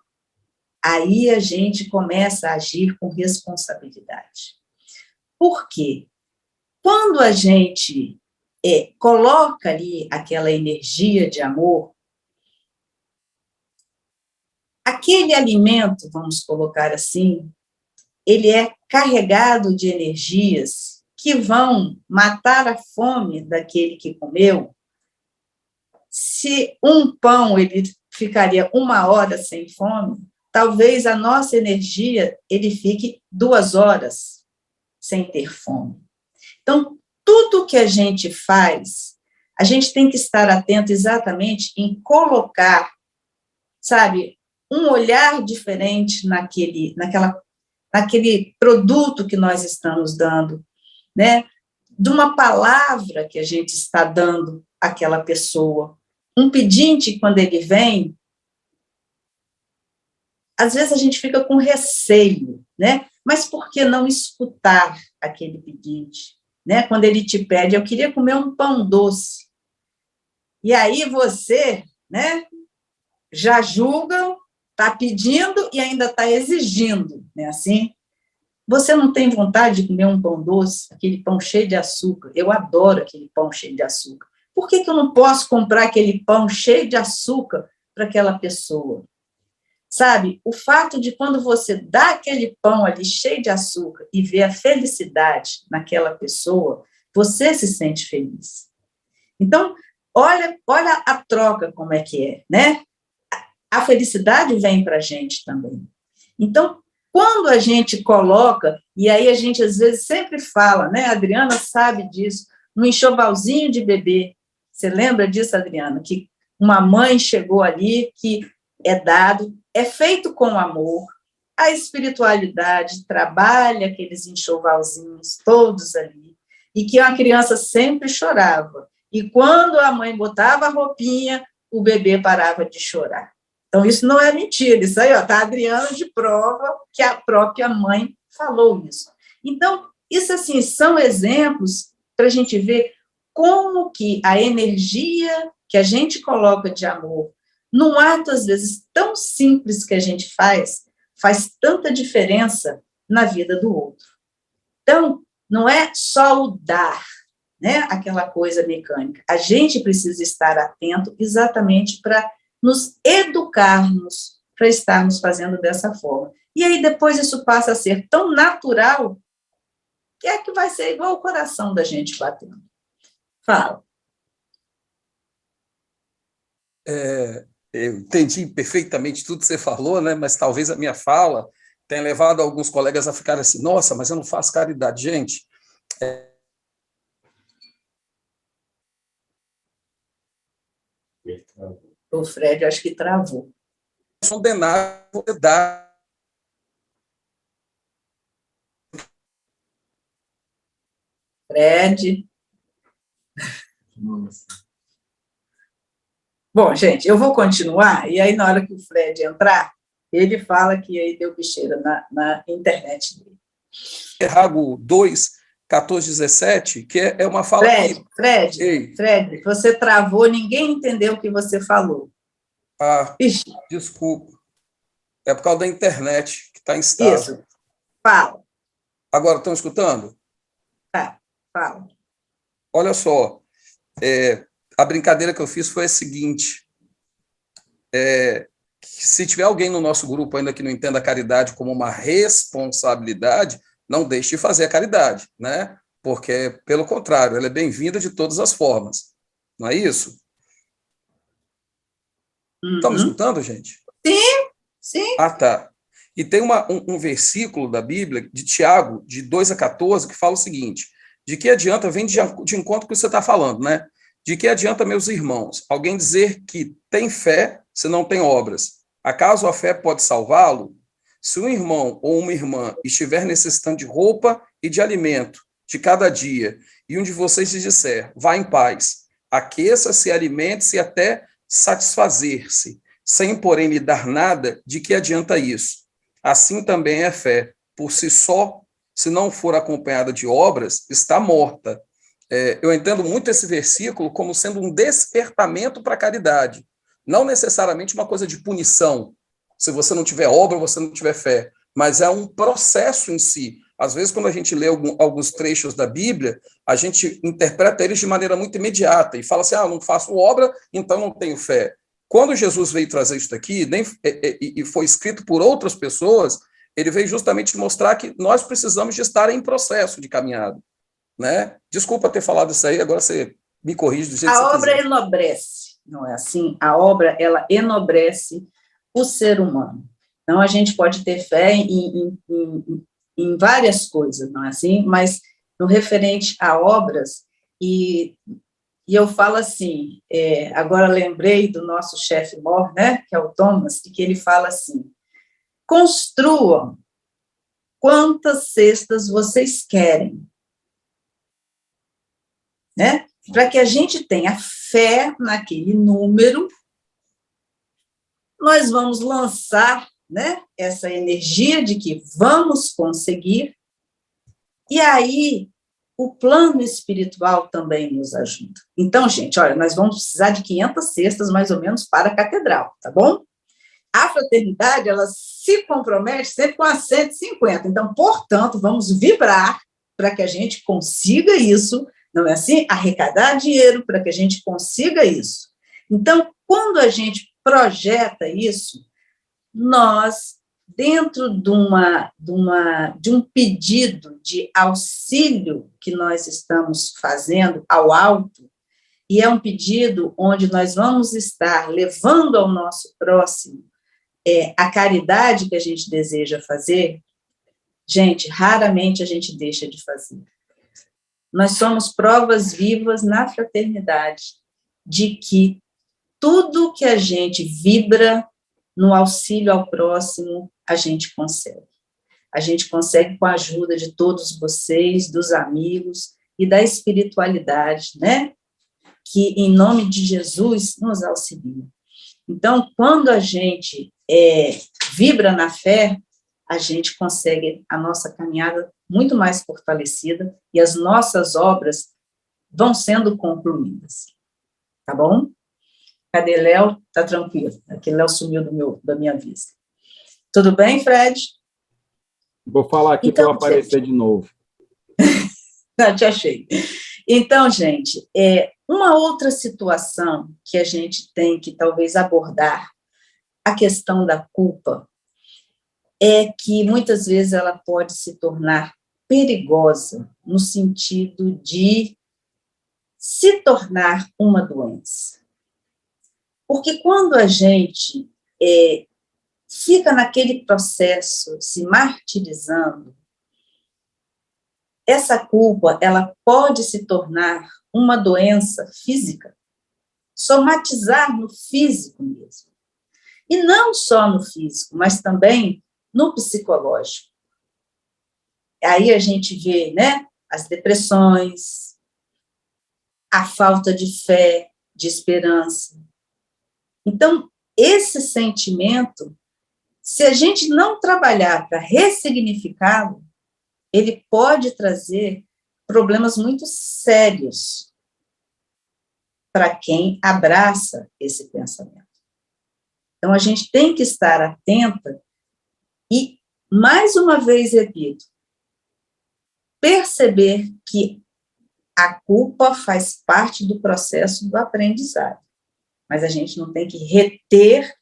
aí a gente começa a agir com responsabilidade. Por quê? Quando a gente coloca ali aquela energia de amor, aquele alimento, vamos colocar assim, ele é carregado de energias que vão matar a fome daquele que comeu. Se um pão ele ficaria 1 hora sem fome, talvez a nossa energia ele fique 2 horas sem ter fome. Então, tudo que a gente faz, a gente tem que estar atento exatamente em colocar, sabe, um olhar diferente naquele produto que nós estamos dando, né? De uma palavra que a gente está dando àquela pessoa. Um pedinte, quando ele vem, às vezes a gente fica com receio, né? Mas por que não escutar aquele pedinte, né? Quando ele te pede, eu queria comer um pão doce. E aí você, né, já julga, está pedindo e ainda está exigindo, né? Assim, você não tem vontade de comer um pão doce, aquele pão cheio de açúcar? Eu adoro aquele pão cheio de açúcar. Por que eu não posso comprar aquele pão cheio de açúcar para aquela pessoa? Sabe, o fato de quando você dá aquele pão ali cheio de açúcar e vê a felicidade naquela pessoa, você se sente feliz. Então, olha a troca como é que é, né? A felicidade vem para a gente também. Então, quando a gente coloca, e aí a gente às vezes sempre fala, né? A Adriana sabe disso, no enxovalzinho de bebê. Você lembra disso, Adriana? Que uma mãe chegou ali, que é dado, é feito com amor, a espiritualidade trabalha aqueles enxovalzinhos todos ali, e que a criança sempre chorava. E quando a mãe botava a roupinha, o bebê parava de chorar. Então, isso não é mentira, isso aí está a Adriana de prova que a própria mãe falou isso. Então, isso assim, são exemplos para a gente ver como que a energia que a gente coloca de amor, num ato, às vezes, tão simples que a gente faz tanta diferença na vida do outro. Então, não é só o dar, né, aquela coisa mecânica. A gente precisa estar atento exatamente para nos educarmos, para estarmos fazendo dessa forma. E aí, depois, isso passa a ser tão natural que é que vai ser igual o coração da gente batendo. Fala. Eu entendi perfeitamente tudo que você falou, né? Mas talvez a minha fala tenha levado alguns colegas a ficarem assim, nossa, mas eu não faço caridade. Gente, O Fred, acho que travou. condenar você dar. Fred. Bom, gente, eu vou continuar, e aí na hora que o Fred entrar, ele fala que aí deu bicheira na internet dele. Rago 2, 14, 17, que é uma fala Fred, que... Fred, você travou, ninguém entendeu o que você falou. Ixi. Desculpa. É por causa da internet, que está instável. Isso, fala. Agora, estão escutando? Tá, fala. Olha só, a brincadeira que eu fiz foi a seguinte, se tiver alguém no nosso grupo ainda que não entenda a caridade como uma responsabilidade, não deixe de fazer a caridade, né? Porque, pelo contrário, ela é bem-vinda de todas as formas. Não é isso? Estão me escutando, gente? Sim. Ah, tá. E tem um versículo da Bíblia, de Tiago, de 2 a 14, que fala o seguinte, de que adianta, vem de encontro com o que você está falando, né? De que adianta, meus irmãos, alguém dizer que tem fé se não tem obras? Acaso a fé pode salvá-lo? Se um irmão ou uma irmã estiver necessitando de roupa e de alimento de cada dia, e um de vocês lhe disser, vá em paz, aqueça-se, alimente-se até satisfazer-se, sem, porém, lhe dar nada, de que adianta isso? Assim também é a fé, por si só, se não for acompanhada de obras, está morta. Eu entendo muito esse versículo como sendo um despertamento para a caridade, não necessariamente uma coisa de punição, se você não tiver obra, você não tiver fé, mas é um processo em si. Às vezes, quando a gente lê alguns trechos da Bíblia, a gente interpreta eles de maneira muito imediata e fala assim, não faço obra, então não tenho fé. Quando Jesus veio trazer isso daqui, e foi escrito por outras pessoas, ele veio justamente mostrar que nós precisamos de estar em processo de caminhada, né? Desculpa ter falado isso aí, agora você me corrige do jeito que você quiser. A obra enobrece, não é assim? A obra, ela enobrece o ser humano. Então, a gente pode ter fé em várias coisas, não é assim? Mas, no referente a obras, e eu falo assim, agora lembrei do nosso chefe mor, né, que é o Thomas, e que ele fala assim, construam quantas cestas vocês querem, né? Para que a gente tenha fé naquele número, nós vamos lançar né, essa energia de que vamos conseguir, e aí o plano espiritual também nos ajuda. Então, gente, olha, nós vamos precisar de 500 cestas, mais ou menos, para a catedral, tá bom? A fraternidade, ela se compromete sempre com as 150. Então, portanto, vamos vibrar para que a gente consiga isso, não é assim? Arrecadar dinheiro para que a gente consiga isso. Então, quando a gente projeta isso, nós, dentro de um pedido de auxílio que nós estamos fazendo ao alto, e é um pedido onde nós vamos estar levando ao nosso próximo a caridade que a gente deseja fazer, gente, raramente a gente deixa de fazer. Nós somos provas vivas na fraternidade de que tudo que a gente vibra no auxílio ao próximo, a gente consegue. A gente consegue com a ajuda de todos vocês, dos amigos e da espiritualidade, né? Que, em nome de Jesus, nos auxilia. Então, quando a gente vibra na fé, a gente consegue a nossa caminhada muito mais fortalecida e as nossas obras vão sendo concluídas. Tá bom? Cadê Léo? Tá tranquilo. Aqui Léo sumiu da minha vista. Tudo bem, Fred? Vou falar aqui para eu aparecer de novo. Não, te achei. Então, gente, uma outra situação que a gente tem que talvez abordar, a questão da culpa, é que muitas vezes ela pode se tornar perigosa no sentido de se tornar uma doença. Porque quando a gente fica naquele processo, se martirizando, essa culpa, ela pode se tornar uma doença física, somatizar no físico mesmo. E não só no físico, mas também no psicológico. Aí a gente vê, né, as depressões, a falta de fé, de esperança. Então, esse sentimento, se a gente não trabalhar para ressignificá-lo, ele pode trazer problemas muito sérios para quem abraça esse pensamento. Então, a gente tem que estar atenta e, mais uma vez, repito, perceber que a culpa faz parte do processo do aprendizado, mas a gente não tem que reter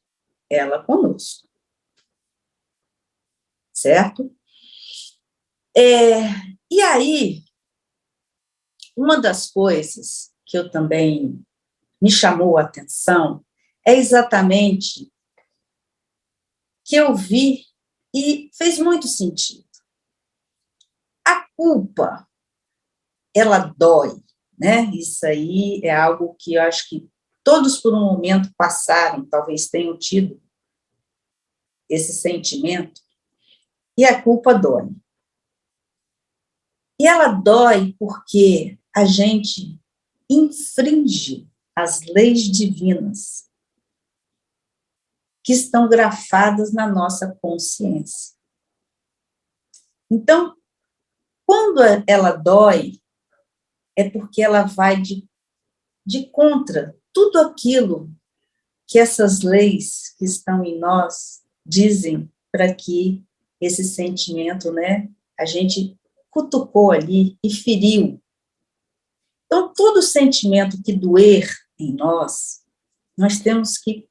ela conosco. Certo? E aí, uma das coisas que eu também me chamou a atenção é exatamente que eu vi e fez muito sentido. A culpa, ela dói, né? Isso aí é algo que eu acho que todos por um momento passaram, talvez tenham tido esse sentimento, e a culpa dói. E ela dói porque a gente infringe as leis divinas que estão grafadas na nossa consciência. Então, quando ela dói, é porque ela vai de contra tudo aquilo que essas leis que estão em nós dizem para que esse sentimento, né, a gente cutucou ali e feriu. Então, todo sentimento que doer em nós temos que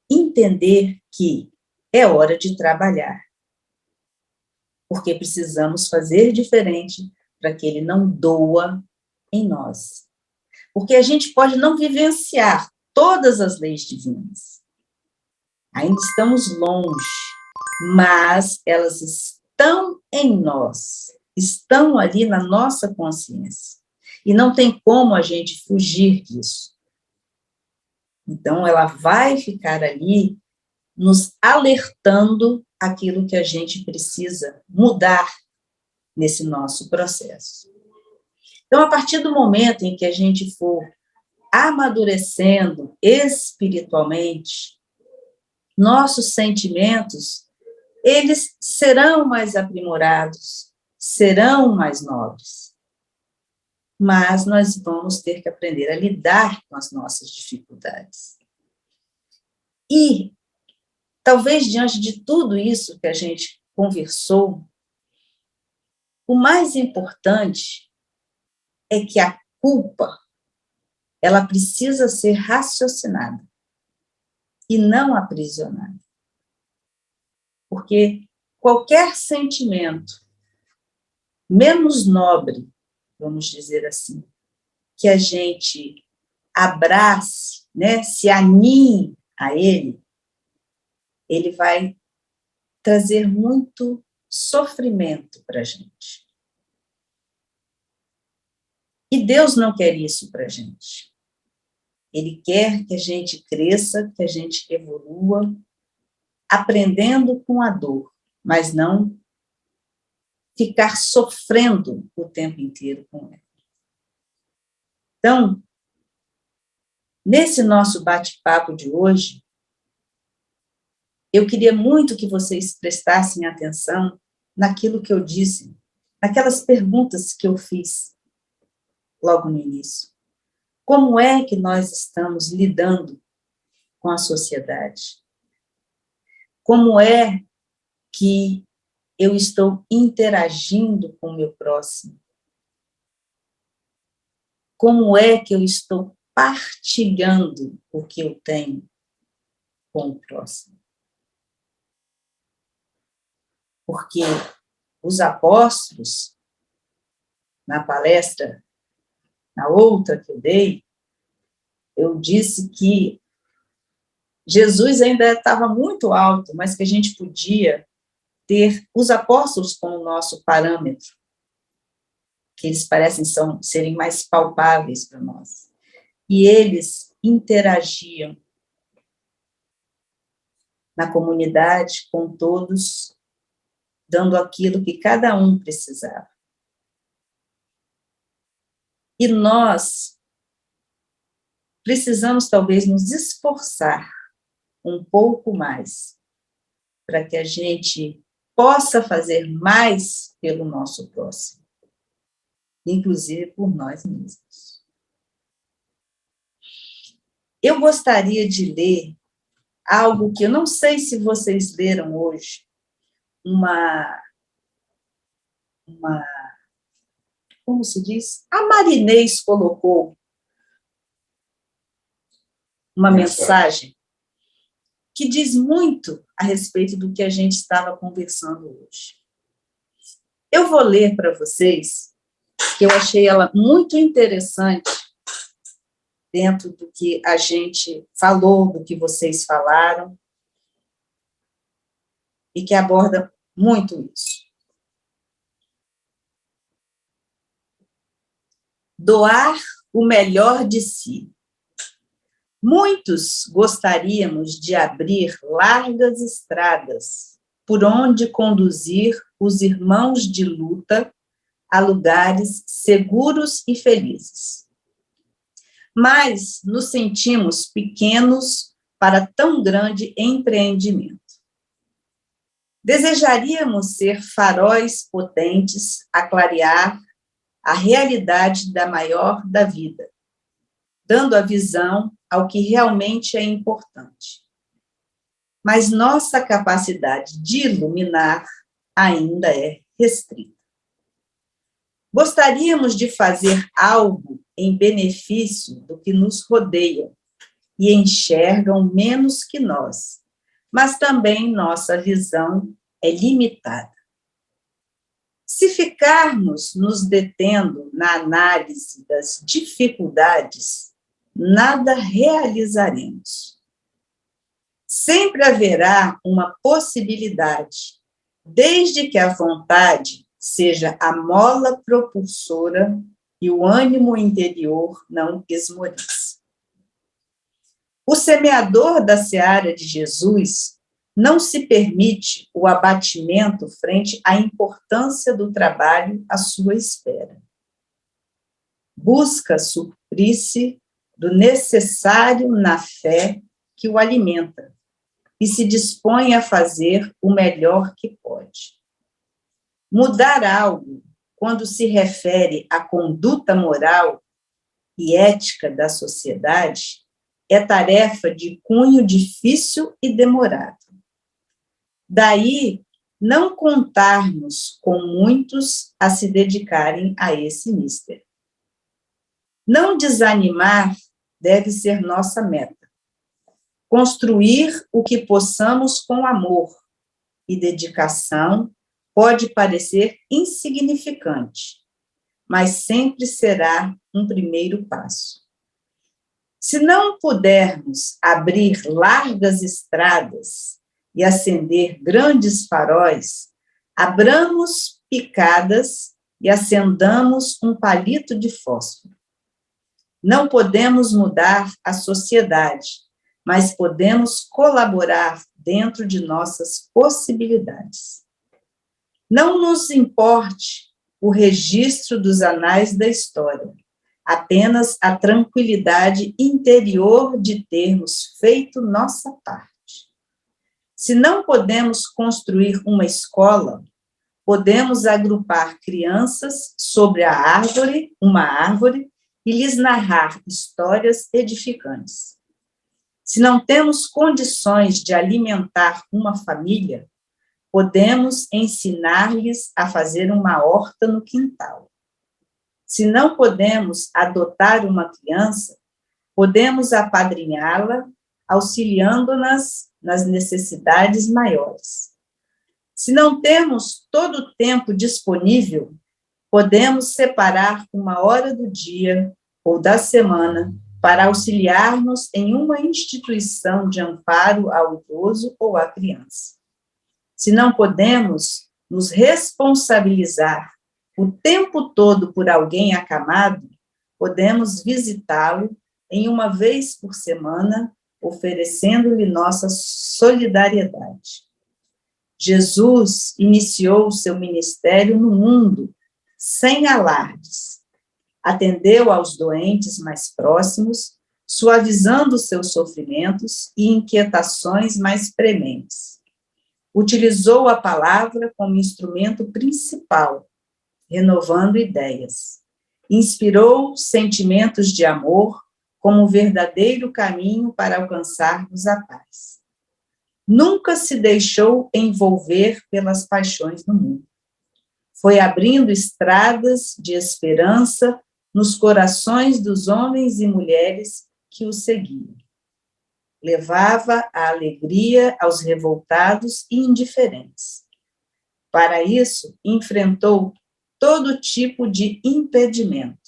entender que é hora de trabalhar, porque precisamos fazer diferente para que ele não doa em nós. Porque a gente pode não vivenciar todas as leis divinas, ainda estamos longe, mas elas estão em nós, estão ali na nossa consciência, e não tem como a gente fugir disso. Então, ela vai ficar ali nos alertando aquilo que a gente precisa mudar nesse nosso processo. Então, a partir do momento em que a gente for amadurecendo espiritualmente, nossos sentimentos, eles serão mais aprimorados, serão mais nobres. Mas nós vamos ter que aprender a lidar com as nossas dificuldades. E, talvez, diante de tudo isso que a gente conversou, o mais importante é que a culpa, ela precisa ser raciocinada e não aprisionada. Porque qualquer sentimento menos nobre, vamos dizer assim, que a gente abrace, né, se aninhe a ele vai trazer muito sofrimento para a gente. E Deus não quer isso para a gente. Ele quer que a gente cresça, que a gente evolua, aprendendo com a dor, mas não ficar sofrendo o tempo inteiro com ela. Então, nesse nosso bate-papo de hoje, eu queria muito que vocês prestassem atenção naquilo que eu disse, naquelas perguntas que eu fiz logo no início. Como é que nós estamos lidando com a sociedade? Como é que eu estou interagindo com o meu próximo? Como é que eu estou partilhando o que eu tenho com o próximo? Porque os apóstolos, na palestra, na outra que eu dei, eu disse que Jesus ainda estava muito alto, mas que a gente podia ter os apóstolos como nosso parâmetro, que eles parecem serem mais palpáveis para nós. E eles interagiam na comunidade com todos, dando aquilo que cada um precisava. E nós precisamos, talvez, nos esforçar um pouco mais para que a gente possa fazer mais pelo nosso próximo, inclusive por nós mesmos. Eu gostaria de ler algo que eu não sei se vocês leram hoje, como se diz? A Marinês colocou uma mensagem que diz muito a respeito do que a gente estava conversando hoje. Eu vou ler para vocês, que eu achei ela muito interessante dentro do que a gente falou, do que vocês falaram, e que aborda muito isso. Doar o melhor de si. Muitos gostaríamos de abrir largas estradas por onde conduzir os irmãos de luta a lugares seguros e felizes. Mas nos sentimos pequenos para tão grande empreendimento. Desejaríamos ser faróis potentes a clarear a realidade da maior da vida, dando a visão ao que realmente é importante. Mas nossa capacidade de iluminar ainda é restrita. Gostaríamos de fazer algo em benefício do que nos rodeia e enxergam menos que nós, mas também nossa visão é limitada. Se ficarmos nos detendo na análise das dificuldades, nada realizaremos. Sempre haverá uma possibilidade, desde que a vontade seja a mola propulsora e o ânimo interior não esmoreça. O semeador da seara de Jesus não se permite o abatimento frente à importância do trabalho à sua espera. Busca suprir-se do necessário na fé que o alimenta, e se dispõe a fazer o melhor que pode. Mudar algo, quando se refere à conduta moral e ética da sociedade, é tarefa de cunho difícil e demorado. Daí, não contarmos com muitos a se dedicarem a esse mister. Não desanimar deve ser nossa meta. Construir o que possamos com amor e dedicação pode parecer insignificante, mas sempre será um primeiro passo. Se não pudermos abrir largas estradas e acender grandes faróis, abramos picadas e acendamos um palito de fósforo. Não podemos mudar a sociedade, mas podemos colaborar dentro de nossas possibilidades. Não nos importe o registro dos anais da história, apenas a tranquilidade interior de termos feito nossa parte. Se não podemos construir uma escola, podemos agrupar crianças sobre uma árvore, e lhes narrar histórias edificantes. Se não temos condições de alimentar uma família, podemos ensinar-lhes a fazer uma horta no quintal. Se não podemos adotar uma criança, podemos apadrinhá-la, auxiliando-nas nas necessidades maiores. Se não temos todo o tempo disponível, podemos separar uma hora do dia ou da semana para auxiliar-nos em uma instituição de amparo ao idoso ou à criança. Se não podemos nos responsabilizar o tempo todo por alguém acamado, podemos visitá-lo em uma vez por semana, oferecendo-lhe nossa solidariedade. Jesus iniciou o seu ministério no mundo sem alardes. Atendeu aos doentes mais próximos, suavizando seus sofrimentos e inquietações mais prementes. Utilizou a palavra como instrumento principal, renovando ideias. Inspirou sentimentos de amor como verdadeiro caminho para alcançarmos a paz. Nunca se deixou envolver pelas paixões do mundo. Foi abrindo estradas de esperança nos corações dos homens e mulheres que o seguiam. Levava a alegria aos revoltados e indiferentes. Para isso, enfrentou todo tipo de impedimento,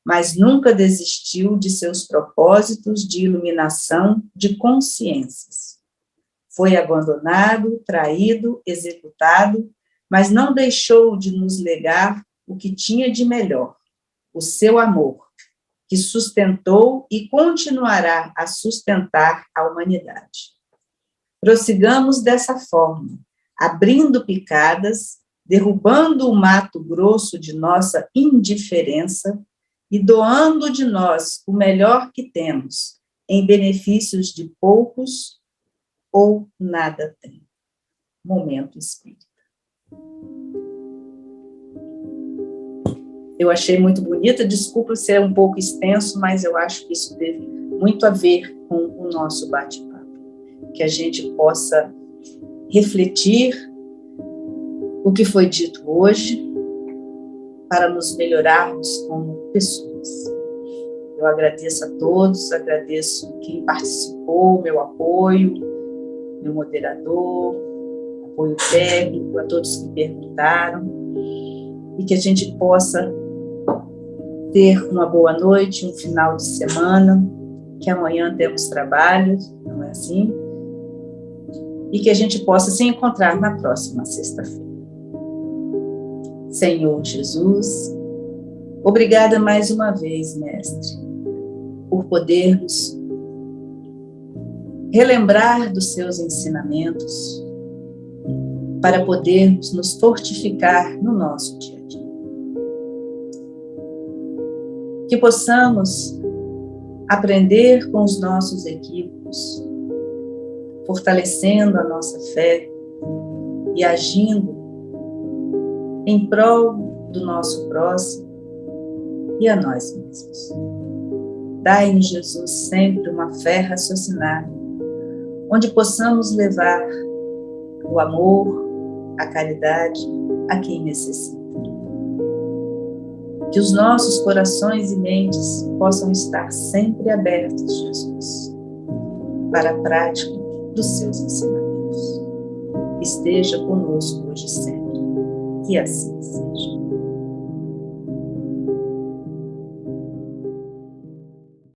mas nunca desistiu de seus propósitos de iluminação de consciências. Foi abandonado, traído, executado, mas não deixou de nos legar o que tinha de melhor, o seu amor, que sustentou e continuará a sustentar a humanidade. Prossigamos dessa forma, abrindo picadas, derrubando o mato grosso de nossa indiferença e doando de nós o melhor que temos, em benefícios de poucos ou nada tem. Momento espírita. Eu achei muito bonita, desculpa ser um pouco extenso, mas eu acho que isso teve muito a ver com o nosso bate-papo. Que a gente possa refletir o que foi dito hoje para nos melhorarmos como pessoas. Eu agradeço a todos, agradeço quem participou, meu apoio, meu moderador, apoio técnico, a todos que perguntaram, e que a gente possa ter uma boa noite, um final de semana, que amanhã temos trabalho, não é assim? E que a gente possa se encontrar na próxima sexta-feira. Senhor Jesus, obrigada mais uma vez, Mestre, por podermos relembrar dos seus ensinamentos, para podermos nos fortificar no nosso dia a dia. Que possamos aprender com os nossos equívocos, fortalecendo a nossa fé e agindo em prol do nosso próximo e a nós mesmos. Dai-nos, Jesus, sempre uma fé raciocinada, onde possamos levar o amor, a caridade a quem necessita. Que os nossos corações e mentes possam estar sempre abertos, Jesus, para a prática dos seus ensinamentos. Esteja conosco hoje e sempre. Que assim seja.